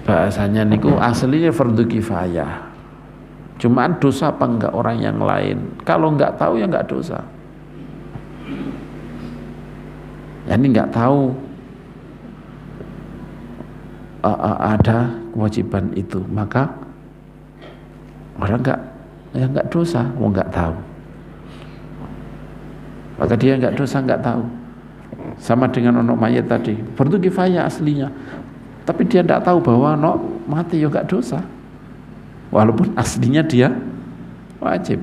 Bahasanya niku aslinya fardu kifayah. Cuman dosa apa enggak orang yang lain? Kalau enggak tahu ya enggak dosa. Yani enggak tahu ada kewajiban itu, maka orang nggak dosa, nggak tahu. Maka dia nggak dosa, nggak tahu. Sama dengan ono mayat tadi, fardu kifayah aslinya, tapi dia nggak tahu bahwa ono mati ya nggak dosa, walaupun aslinya dia wajib,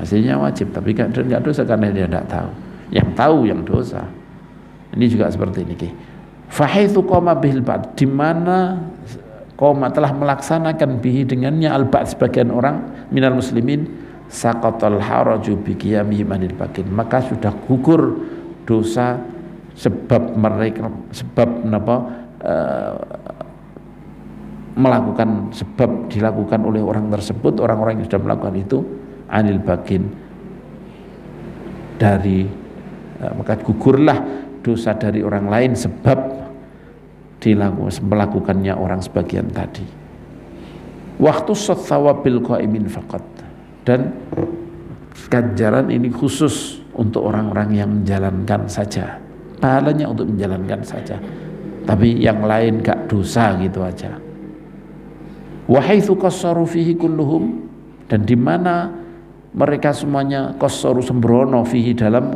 aslinya wajib, tapi nggak dosa karena dia nggak tahu. Yang tahu yang dosa. Ini juga seperti ini. Fahaitsu qoma bihil ba'd, di mana qoma telah melaksanakan bihi dengannya al-ba'd sebagian orang minal muslimin, saqatal haraju bi qiyamihi manil bakin, maka sudah gugur dosa sebab mereka melakukan, sebab dilakukan oleh orang tersebut, orang-orang yang sudah melakukan itu anil bakin, dari maka gugurlah dosa dari orang lain sebab melakukannya orang sebagian tadi. Waktu tsawabil qaimin faqat, dan ganjaran ini khusus untuk orang-orang yang menjalankan saja, pahalanya untuk menjalankan saja, tapi yang lain gak dosa gitu aja. Wa haitsu qassaru fihi kulluhum, dan di mana mereka semuanya qassaru sembrono fihi dalam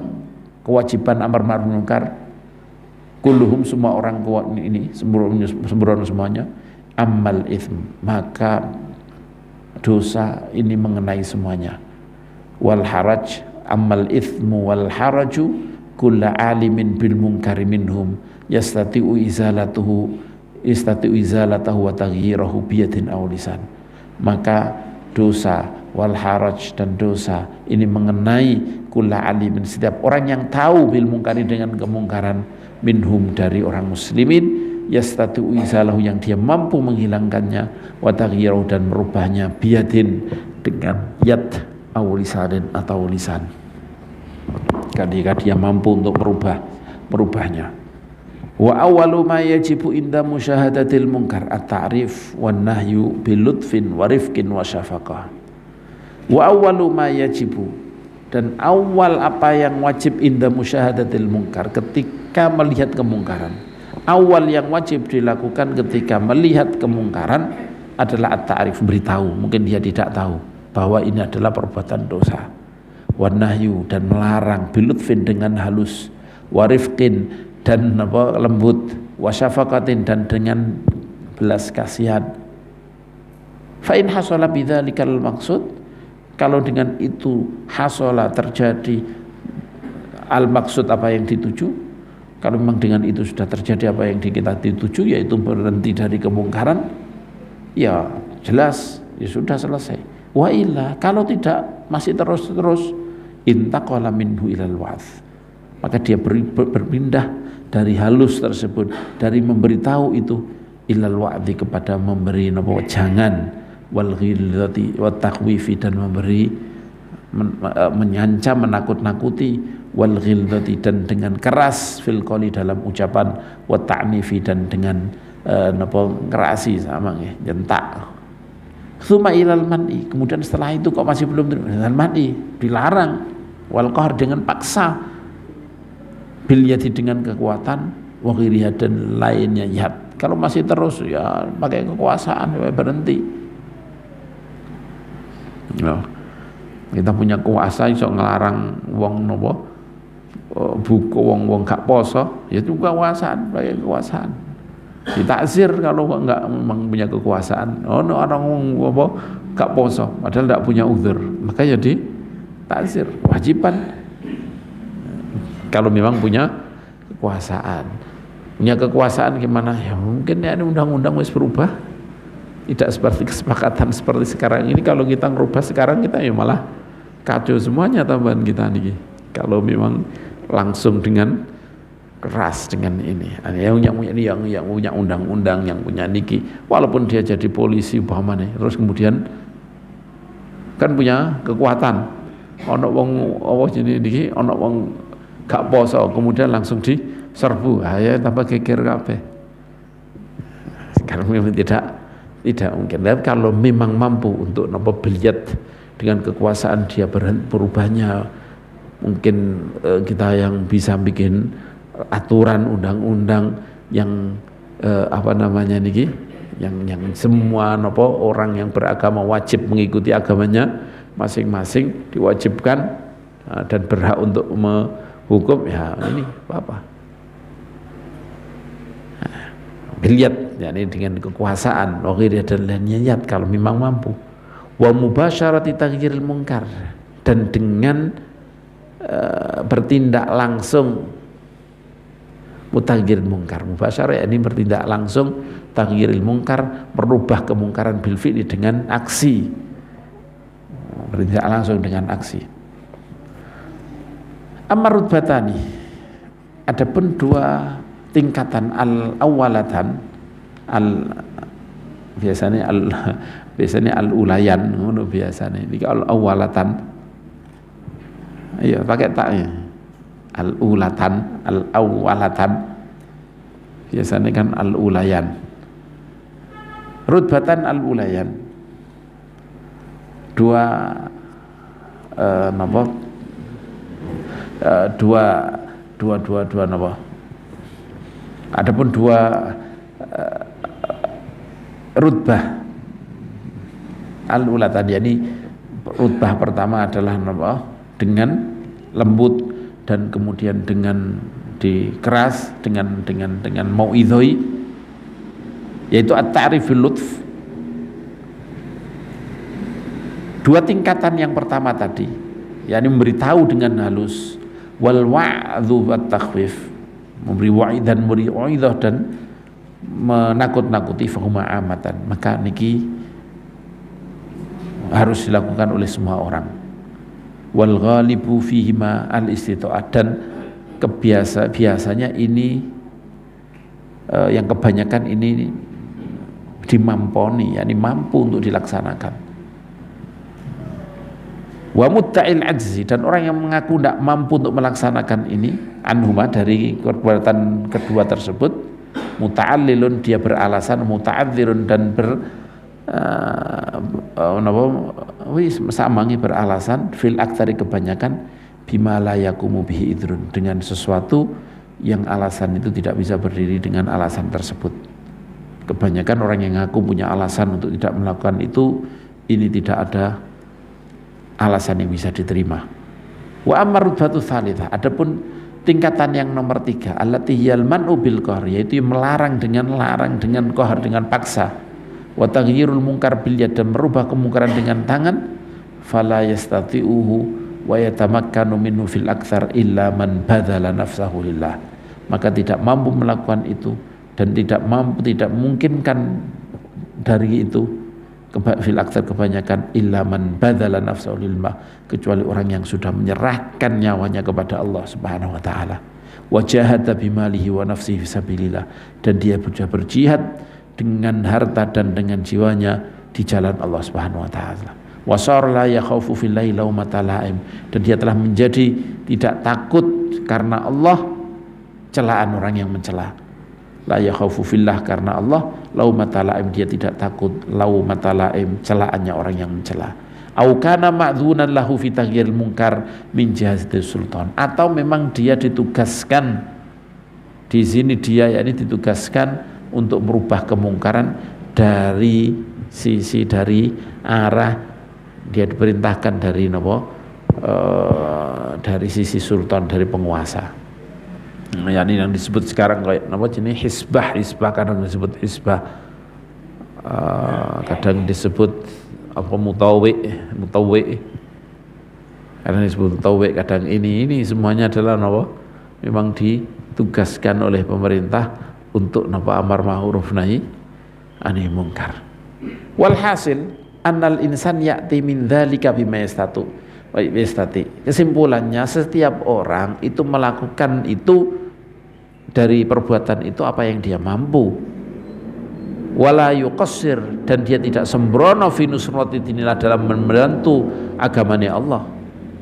kewajiban amar ma'ruf munkar, kulluhum semua orang ini sembrono semuanya, amal ithm, maka dosa ini mengenai semuanya. Wal haraj, amal ithmu wal haraju kulla alimin bil munkari minhum yastati'u izalatahu wa taghyirahu biyadin aw lisan, maka dosa wal haraj dan dosa ini mengenai kulla alimin, setiap orang yang tahu bil munkari dengan kemungkaran, minhum dari orang muslimin, yastati'u izalahu yang dia mampu menghilangkannya, wa taghyirahu dan merubahnya, biyadin dengan yad aw lisanin atau lisan, ketika dia mampu untuk merubahnya. Wa awwalu ma yajibu inda musyahadatil munkar at-ta'rif wan nahyu bil lutfin wa rifqin wa syafaqah. Wa awwalu ma yajibu, dan awal apa yang wajib inda musyahadatil munkar, ketika melihat kemungkaran, awal yang wajib dilakukan ketika melihat kemungkaran adalah at-ta'rif, beritahu, mungkin dia tidak tahu bahwa ini adalah perbuatan dosa. Wan nahyu, dan melarang, bil lutfin dengan halus, wa rifqin dan lembut, wa syafaqatin dan dengan belas kasihan. Fa in hasala bidzalikal maksud, kalau dengan itu hasola terjadi al maksud, apa yang dituju, kalau memang dengan itu sudah terjadi apa yang kita dituju, yaitu berhenti dari kemungkaran, ya jelas, ya sudah selesai. Wa illa, kalau tidak, masih terus intaqala minhu ilal wa'dz, maka dia berpindah dari halus tersebut, dari memberitahu itu, ilal wa'dzi, kepada memberi jangan, wal ghilzati wat takhwifi, dan memberi mengancam, menakut-nakuti, wal ghilzati, dan dengan keras, fil qoli, dalam ucapan, wat ta'nifi, dan dengan ngerasi sama nyentak. Tsumma ilal man'i, kemudian setelah itu kok masih belum dengan man'i, dilarang, wal qahr, dengan paksa, bil yadi, dengan kekuatan, wa ghiriha, dan lainnya yad. Kalau masih terus ya pakai kekuasaan, ya berhenti. Ya, kita punya kuasa iso ngelarang wong nopo buku wong gak poso, ya itu kekuasaan, pakai kekuasaan. Ditakzir kalau enggak memang punya kekuasaan. Orang apa gak poso padahal enggak punya uzur, maka jadi takzir, wajiban kalau memang punya kekuasaan. Punya kekuasaan gimana? Ya mungkin ya ini undang-undang wis berubah, tidak seperti kesepakatan seperti sekarang ini. Kalau kita ngerubah sekarang, kita ya malah kacau semuanya tambahan kita nih. Kalau memang langsung dengan keras dengan ini, yang punya undang-undang, yang punya niki, walaupun dia jadi polisi umpamanya, terus kemudian kan punya kekuatan, ono wong jadi niki, ono wong gak poso, kemudian langsung diserbu, ya tambah geger kabeh. Karena memang tidak mungkin. Tapi kalau memang mampu untuk nopo biliat dengan kekuasaan dia berubahnya, mungkin kita yang bisa bikin aturan undang-undang yang apa namanya niki, yang semua nopo orang yang beragama wajib mengikuti agamanya masing-masing, diwajibkan dan berhak untuk menghukum, ya ini apa? Lihat, yakni dengan kekuasaan, dan lainnya kalau memang mampu. Wa mubasyarati taghyiril munkar, dan dengan bertindak langsung mutaghyiril munkar. Mubasyarah ini bertindak langsung, taghyiril munkar merubah kemungkaran bil fi'li dengan aksi. Bertindak langsung dengan aksi. Amar rutbatani, adapun dua tingkatan al-awwalatan, biasanya al-ulayan, ngono biasanya. Iki al-awwalatan. Iya, pakai taknya. Al-awwalatan. Biasanya kan al-ulayan. Rutbatan al-ulayan. Dua napa? Dua napa? Adapun dua rutbah al-ulatan, yakni rutbah pertama adalah napa? Dengan lembut, dan kemudian dengan dikeras, dengan mau'idhoi, yaitu at-ta'rifil lutf. Dua tingkatan yang pertama tadi, yakni memberitahu dengan halus, wal wa'dhu wat takhwif, memberi wa'id dan memberi u'idzah dan menakut-nakuti, fahuma amatan, maka niki harus dilakukan oleh semua orang. Wal ghalibu fihima al istita'ah, dan biasanya ini yang kebanyakan ini dimamponi, yakni mampu untuk dilaksanakan. Wa mutta'il ajzi, dan orang yang mengaku tidak mampu untuk melaksanakan ini, anhuma, dari perbuatan kedua tersebut, muta'allilun, dia beralasan, muta'adzirun, dan samangi beralasan, fil aktsari, kebanyakan, bima la yaqumu bihi idrun, dengan sesuatu yang alasan itu tidak bisa berdiri dengan alasan tersebut. Kebanyakan orang yang ngaku punya alasan untuk tidak melakukan itu, ini tidak ada alasan yang bisa diterima. Wa amar rutbatu tsalitsah, adapun tingkatan yang nomor 3, allati hiyal man'u bil qahr, yaitu melarang dengan qahr, dengan paksa. Wa taghyirul munkar bil yad, dan merubah kemungkaran dengan tangan. Fala yastati'uhu wa yatamakkanu minhu fil aktsar illa man badzala nafsahu lillah, maka tidak mampu melakukan itu dan tidak memungkinkan dari itu fil aktsar, kebanyakan, illa man badzala nafsahu lillah, kecuali orang yang sudah menyerahkan nyawanya kepada Allah Subhanahu wa taala. Wa jahada bimalihi wa nafsihi fisabilillah, dan dia sudah berjihad dengan harta dan dengan jiwanya di jalan Allah Subhanahu wa taala. Wa sar la yakhaufu fillahi laumata laim, dan dia telah menjadi tidak takut karena Allah celaan orang yang mencela. La yakhaufu fillah, karena Allah, laumata laim, dia tidak takut laumata laim, celaannya orang yang mencela. Au kana ma'dzunan lahu fi taghyiril munkar min jihati sultan, atau memang dia ditugaskan di sini, dia yakni ditugaskan untuk merubah kemungkaran dari sisi, dari arah, dia diperintahkan dari dari sisi sultan, dari penguasa. Yani yang disebut sekarang kayak jenis hisbah, kadang disebut hisbah, kadang disebut apa mutawwi, kadang disebut mutawwi, kadang ini semuanya adalah memang ditugaskan oleh pemerintah untuk amar ma'ruf nahi anil munkar. Walhasil annal insan ya'ti min dzalika bima yastati. Kesimpulannya, setiap orang itu melakukan itu dari perbuatan itu apa yang dia mampu. Wala yuqassir, dan dia tidak sembrono fi nusrati dinillah, dalam membantu agamanya Allah.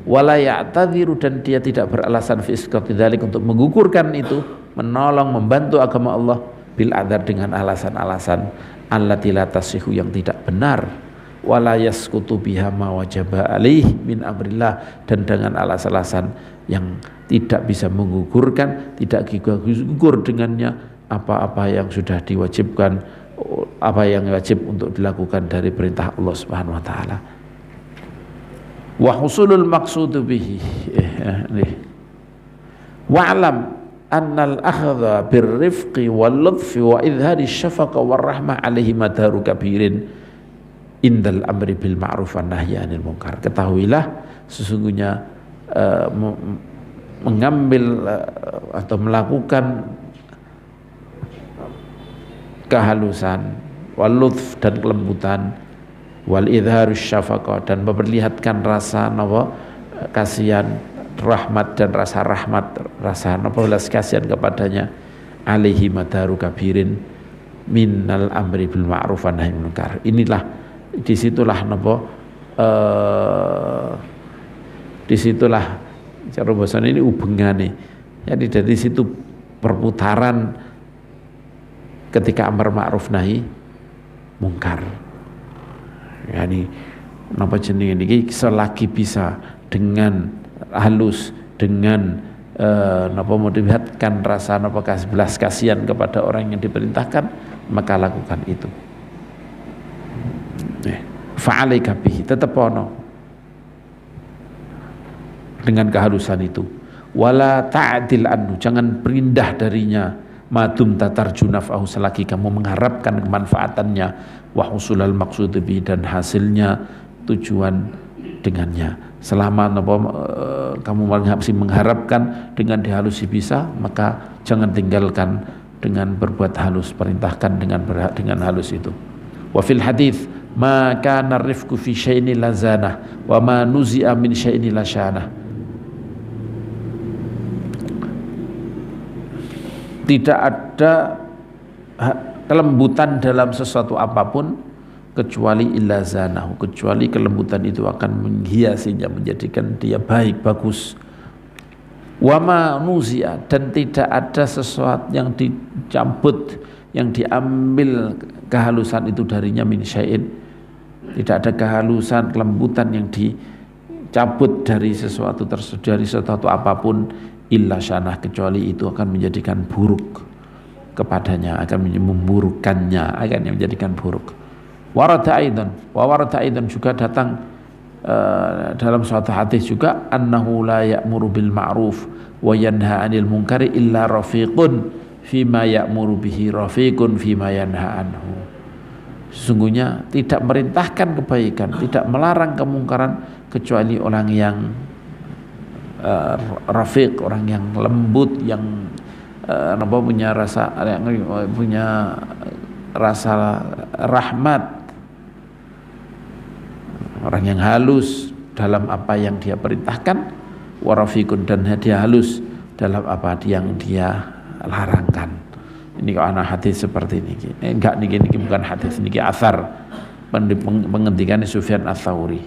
Wala ya'tadhiru, dan dia tidak beralasan fi isqati dzalik, untuk menggugurkan itu, menolong, membantu agama Allah, bil adzar, dengan alasan-alasan allati la tasihu, yang tidak benar. Wala yasqutu biha ma wajaba alaih min amrillah, dan dengan alasan-alasan yang tidak bisa menggugurkan, tidak gugur dengannya apa-apa yang sudah diwajibkan, apa yang wajib untuk dilakukan dari perintah Allah Subhanahu wa taala. Wa husulul maqsudu bihi wa'lam annal akhdha birrifqi wal lutfi wa idhari syafaqa war rahmah alaihi madaru kabirin indal amri bil ma'ruf wan nahyi 'anil munkar. Ketahuilah sesungguhnya mengambil atau melakukan kehalusan, wal lutf dan kelembutan, wal idharus syafaqah dan memperlihatkan rasa kasihan, rahmat dan rasa rahmat, rasa belas kasihan kepadanya, alaihi madaru kabirin minal amri bil ma'ruf wan nahyi munkar. Inilah disitulah disitulah cara bahasa ini hubungannya. Jadi dari situ perputaran ketika amar ma'ruf nahi mungkar. Yani napa jenenge niki selagi bisa dengan halus, dengan melihatkan rasa belas kasihan kepada orang yang diperintahkan, maka lakukan itu. Fa'alaika bihi, tetap ono dengan kehalusan itu. Wala ta'dil anhu, jangan pindah darinya. Madum tatar junafahu, selagi kamu mengharapkan kemanfaatannya, wa husulal maqsud bi, dan hasilnya tujuan dengannya. Selama kamu masih mengharapkan dengan dihalusi bisa, maka jangan tinggalkan dengan berbuat halus, perintahkan dengan halus itu. Wa fil hadits ma kana rifqu fi syai'in lazanah wa ma nuzi'a min syai'in lasyanah. Tidak ada kelembutan dalam sesuatu apapun kecuali ilazanahu, kecuali kelembutan itu akan menghiasinya, menjadikan dia baik, bagus. Wama nuzi'a, dan tidak ada sesuatu yang dicabut, yang diambil kehalusan itu darinya min syai'in. Tidak ada kehalusan, kelembutan yang dicabut dari sesuatu apapun illa syanah, kecuali itu akan menjadikan buruk kepadanya, akan memburukkannya, akan menjadikan buruk. Warada aidan juga datang dalam suatu hadis juga, annahu la ya'muru bil ma'ruf wa yanha 'anil munkari illa rafiqun fima ya'muru bihi rafiqun fima yanha anhu. Sesungguhnya tidak merintahkan kebaikan, tidak melarang kemungkaran, kecuali orang yang rafiq, orang yang lembut, yang punya rasa rahmat, orang yang halus dalam apa yang dia perintahkan, warafiqun, dan dia halus dalam apa yang dia larangkan. Ini kalau anak hadis seperti ini, enggak niki bukan hadis, niki asar pengendikan Sufyan Ats-Tsauri.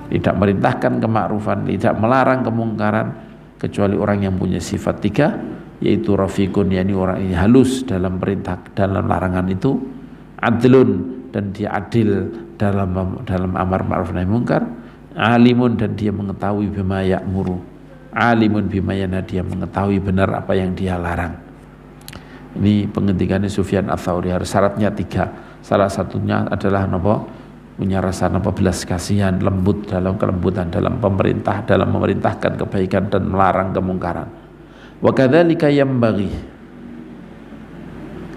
Tidak merintahkan kemakrufan, tidak melarang kemungkaran, kecuali orang yang punya sifat tiga, yaitu rafiqun, yakni orang yang halus dalam perintah, dalam larangan itu, adlun, dan dia adil dalam amar ma'ruf nahi munkar, alimun, dan dia mengetahui bima ya'muru, alimun bima yanha, dia mengetahui benar apa yang dia larang. Ini pengendikannya Sufyan Ats-Tsauri. Syaratnya tiga, salah satunya adalah punya rasa belas kasihan, lembut, dalam kelembutan dalam pemerintah, dalam memerintahkan kebaikan dan melarang kemungkaran. Wa kadzalika yambaghi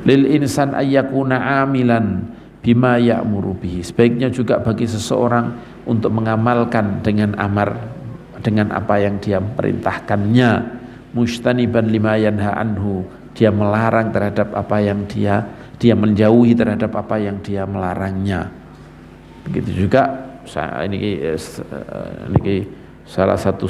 lil insan ayyakuna amilan bima ya'muru bihi. Sebaiknya juga bagi seseorang untuk mengamalkan dengan apa yang dia perintahkannya, mustaniban lima yanha anhu, dia melarang terhadap apa yang dia menjauhi terhadap apa yang dia melarangnya. Begitu juga ini salah satu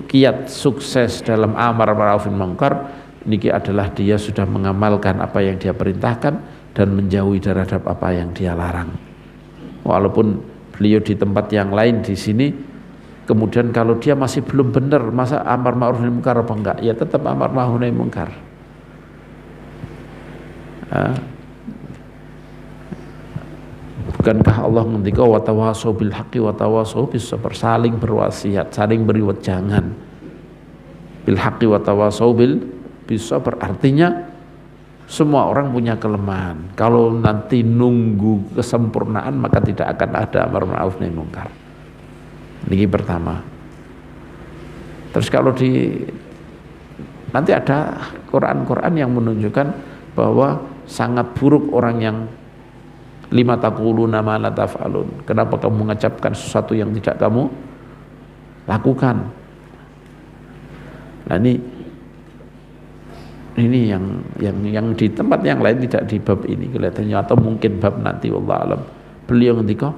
kiat sukses dalam amar ma'ruf nahi munkar niki adalah dia sudah mengamalkan apa yang dia perintahkan dan menjauhi terhadap apa yang dia larang. Walaupun beliau di tempat yang lain di sini, kemudian kalau dia masih belum benar, masa amar ma'ruf nahi munkar apa enggak? Ya tetap amar ma'ruf nahi munkar. Bukankah Allah ngendika wa tawasau bil haqqi wa tawasau bis sabr, saling berwasiat, saling beri wejangan, bil haqqi wa tawasau bil bisa artinya semua orang punya kelemahan. Kalau nanti nunggu kesempurnaan maka tidak akan ada amar ma'ruf nahi munkar. Ini pertama. Terus kalau nanti ada Quran yang menunjukkan bahwa sangat buruk orang yang lima taquluna ma la taf'alun. Kenapa kamu mengucapkan sesuatu yang tidak kamu lakukan? Nah ini yang di tempat yang lain tidak di bab ini kelihatannya, atau mungkin bab nanti wallahu alam. Beliau ngendika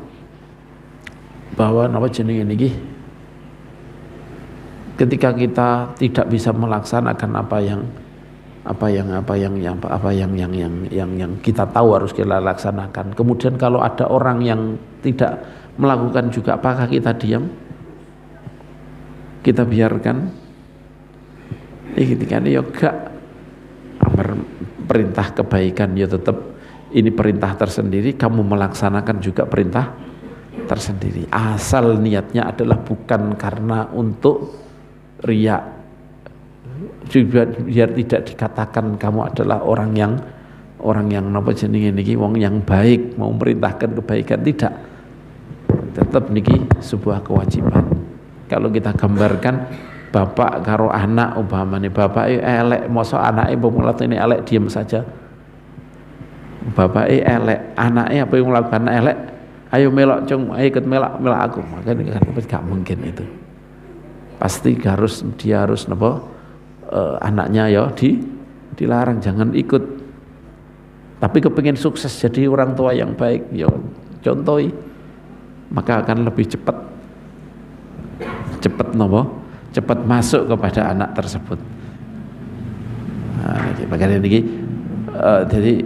bahwa napa jenenge niki, ketika kita tidak bisa melaksanakan apa yang kita tahu harus kita laksanakan, kemudian kalau ada orang yang tidak melakukan juga, apakah kita diam? Kita biarkan? Ketika dia gak perintah kebaikan, ya tetap ini perintah tersendiri, kamu melaksanakan juga perintah tersendiri, asal niatnya adalah bukan karena untuk riya, biar tidak dikatakan kamu adalah orang yang napa jenenge niki wong yang baik, mau merintahkan kebaikan, tidak, tetap niki sebuah kewajiban. Kalau kita gambarkan bapak karo anak, umpamane bapak elek, mosok anake ini elek diam saja. Bapak elek, anaknya apa yang melakukan elek, ayo melok cung, ayo ikut melok aku. Makanya gak mungkin itu. Pasti dia harus napa anaknya ya dilarang, jangan ikut. Tapi kepingin sukses jadi orang tua yang baik, ya contohi, maka akan lebih cepat masuk kepada anak tersebut. Makanya ini jadi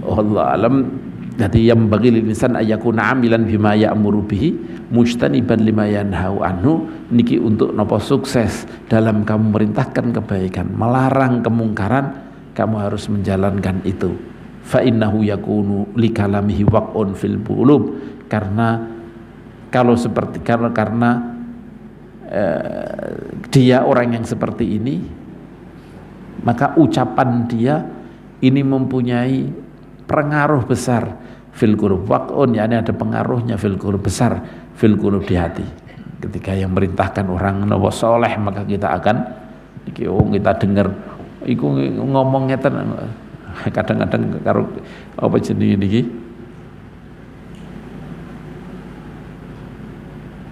Allah alam, jadi yang bagi lisan ayakuna amilan bima ya'muru bihi mujtaniban lima yanhau anhu, niki untuk nopo sukses dalam kamu merintahkan kebaikan, melarang kemungkaran, kamu harus menjalankan itu. Fa innahu yakunu likalamihi waq'un fil qulub, karena kalau seperti karena dia orang yang seperti ini, maka ucapan dia ini mempunyai pengaruh besar fil qulub. Waq'un yakni ada pengaruhnya fil qulub, besar fil qulub, di hati. Ketika yang merintahkan orang nawa soleh, maka kita akan kita dengar iku ngomong ngeten, kadang-kadang karo apa jenenge niki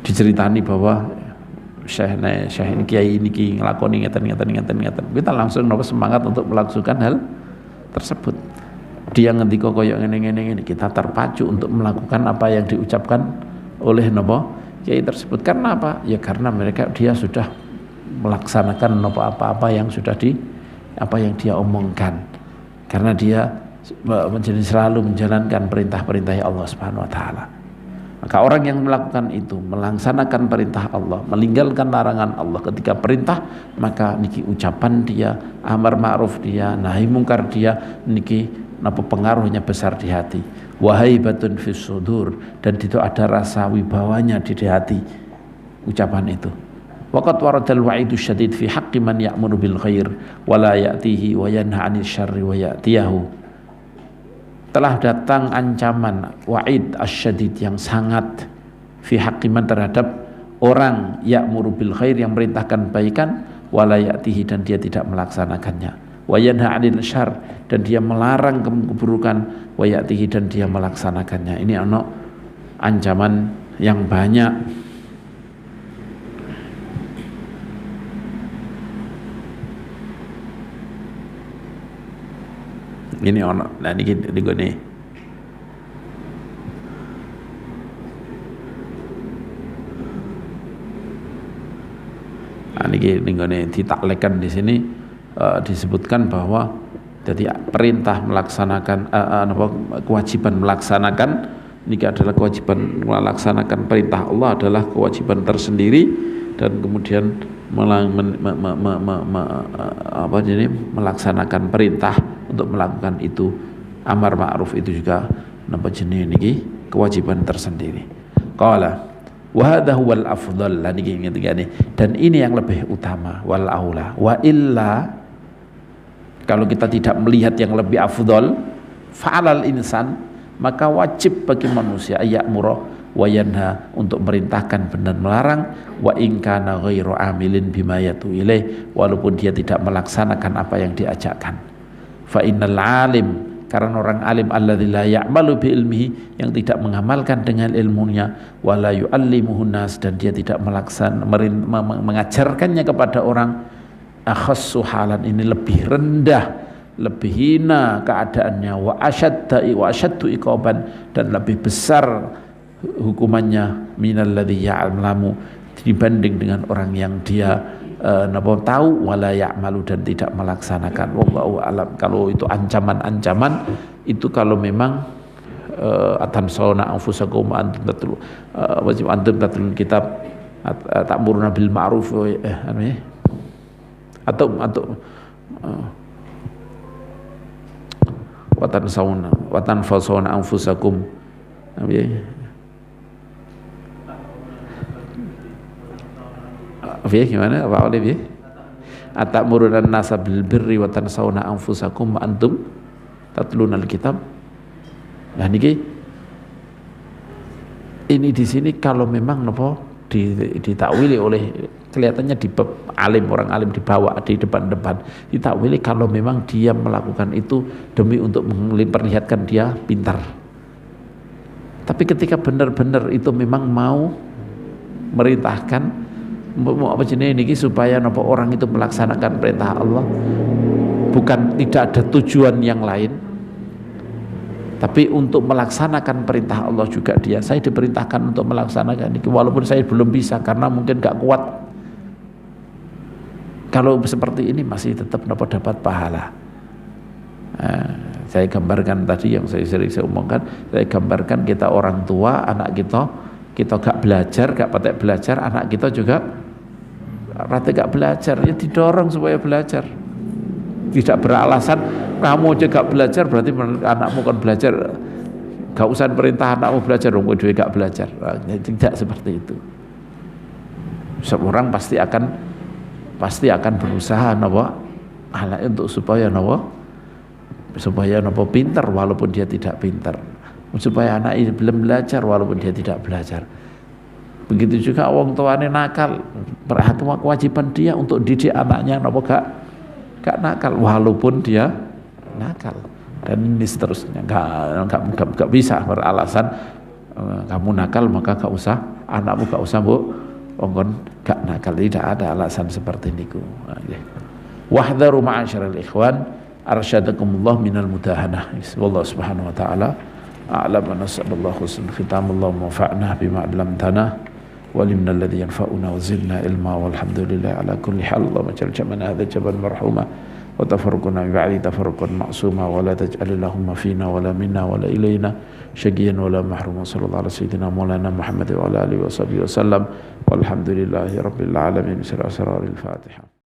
diceritani bahwa Syekh kiai niki nglakoni ngeten, kita langsung semangat untuk melakukan hal tersebut. Dia ngendika kaya ngene, kita terpacu untuk melakukan apa yang diucapkan oleh kiai tersebut. Karena apa? Ya karena dia sudah melaksanakan apa yang sudah apa yang dia omongkan. Karena dia selalu menjalankan perintah-perintah Allah Subhanahu wa taala. Maka orang yang melakukan itu, melaksanakan perintah Allah, meninggalkan larangan Allah ketika perintah, maka niki ucapan dia, amar ma'ruf dia, nahi mungkar dia, niki pengaruhnya besar di hati. Wahaibatun fis sudur, dan itu ada rasa wibawanya di hati ucapan itu. Waqad waradal wa'idu syadid fi haqqi man ya'muru bil khair wa la ya'tihi wa yanha 'anil syarri wa ya'tiyahu. Telah datang ancaman wa'id asyadid yang sangat fi haqqiman terhadap orang ya'muru bil khair yang merintahkan kebaikan, wala ya'tihi dan dia tidak melaksanakannya, wa yanha 'anil syarr dan dia melarang keburukan, wa ya'tihi dan dia melaksanakannya. Ini ana ancaman yang banyak. Ini ono, nah niki digone. Nah niki digone ditaklekan di sini disebutkan bahwa jadi perintah melaksanakan kewajiban melaksanakan niki adalah kewajiban melaksanakan perintah Allah adalah kewajiban tersendiri, dan kemudian melaksanakan perintah untuk melakukan itu, amar ma'ruf itu juga napa jenenge niki kewajiban tersendiri. Qala wa hadha huwal afdal, niki ngerti, dan ini yang lebih utama, wal aula wa illa Kalau kita tidak melihat yang lebih afdol, fa'alal insan, maka wajib bagi manusia ya'muru wa yanha, untuk merintahkan dan melarang, wa in kana ghairu amilin bima yatu ilaih, walaupun dia tidak melaksanakan apa yang diajakkan. Fa innal alim, karena orang alim alladzi la ya'malu bi ilmihi, yang tidak mengamalkan dengan ilmunya, wala yu'allimuhun nas, dan dia tidak mengajarkannya kepada orang, akhassu halan, ini lebih rendah, lebih hina keadaannya, wa asyaddu iqaban, dan lebih besar hukumannya, minalladzi ya'lamu, dibanding dengan orang yang dia tahu wala ya'malu, dan tidak melaksanakan. Wallahu alam. Kalau itu ancaman-ancaman itu kalau memang atansawna anfusakum antum tatlun wajib antum tatlun kitab ta'muruna bil ma'ruf atau watan fasawna anfusakum gimana apa oleh atamuruna nasa bil birri wa tansawna anfusakum antum tatlunal kitab. Nah niki ini di sini kalau memang napa ditakwili oleh, kelihatannya di alim, orang alim dibawa di depan-depan, ditakwili kalau memang dia melakukan itu demi untuk memperlihatkan dia pintar. Tapi ketika benar-benar itu memang mau merintahkan, mau apa jenis ini supaya nopo orang itu melaksanakan perintah Allah, bukan tidak ada tujuan yang lain, tapi untuk melaksanakan perintah Allah juga dia. Saya diperintahkan untuk melaksanakan ini, walaupun saya belum bisa karena mungkin gak kuat. Kalau seperti ini masih tetap dapat pahala. Saya gambarkan tadi yang saya sering omongkan, saya gambarkan kita orang tua, anak kita gak belajar, gak patek belajar, anak kita juga rata gak belajar, ya didorong supaya belajar. Tidak beralasan kamu aja gak belajar berarti anakmu kan belajar, gak usah perintah anakmu belajar dong, gue gak belajar. Tidak seperti itu. Seorang pasti akan berusaha anak untuk supaya pintar walaupun dia tidak pintar, supaya anak ini belum belajar walaupun dia tidak belajar. Begitu juga orang tuanya nakal, kewajiban dia untuk didik anaknya gak nakal walaupun dia nakal. Dan ini seterusnya, gak bisa beralasan kamu nakal maka gak usah, anakmu gak usah gak nakal. Tidak ada alasan seperti niku. Wahdharu ma'asyiral ikhwan arsyadakumullah minal mudahanah. Wallahu subhanahu wa ta'ala a'lam wa nas'alullahu husnul khitam. Allahumma fa'na bima 'allamtana walimna alladhi yanfa'una wa zidna ilma walhamdulillah ala kulli hal. Allahumma ja'al jam'ana hadha jaban marhuma wa tafarruquna min ba'di tafarruqan ma'suma wa la taj'al lahumma fina wa la minna wa la ilayna syaqiyan wa la mahruma. Sallallahu ala sayyidina maulana Muhammad wa ala alihi wa sahbihi wa sallam walhamdulillahi rabbil alamin. Bismillahirrahmanirrahim. Fatiha.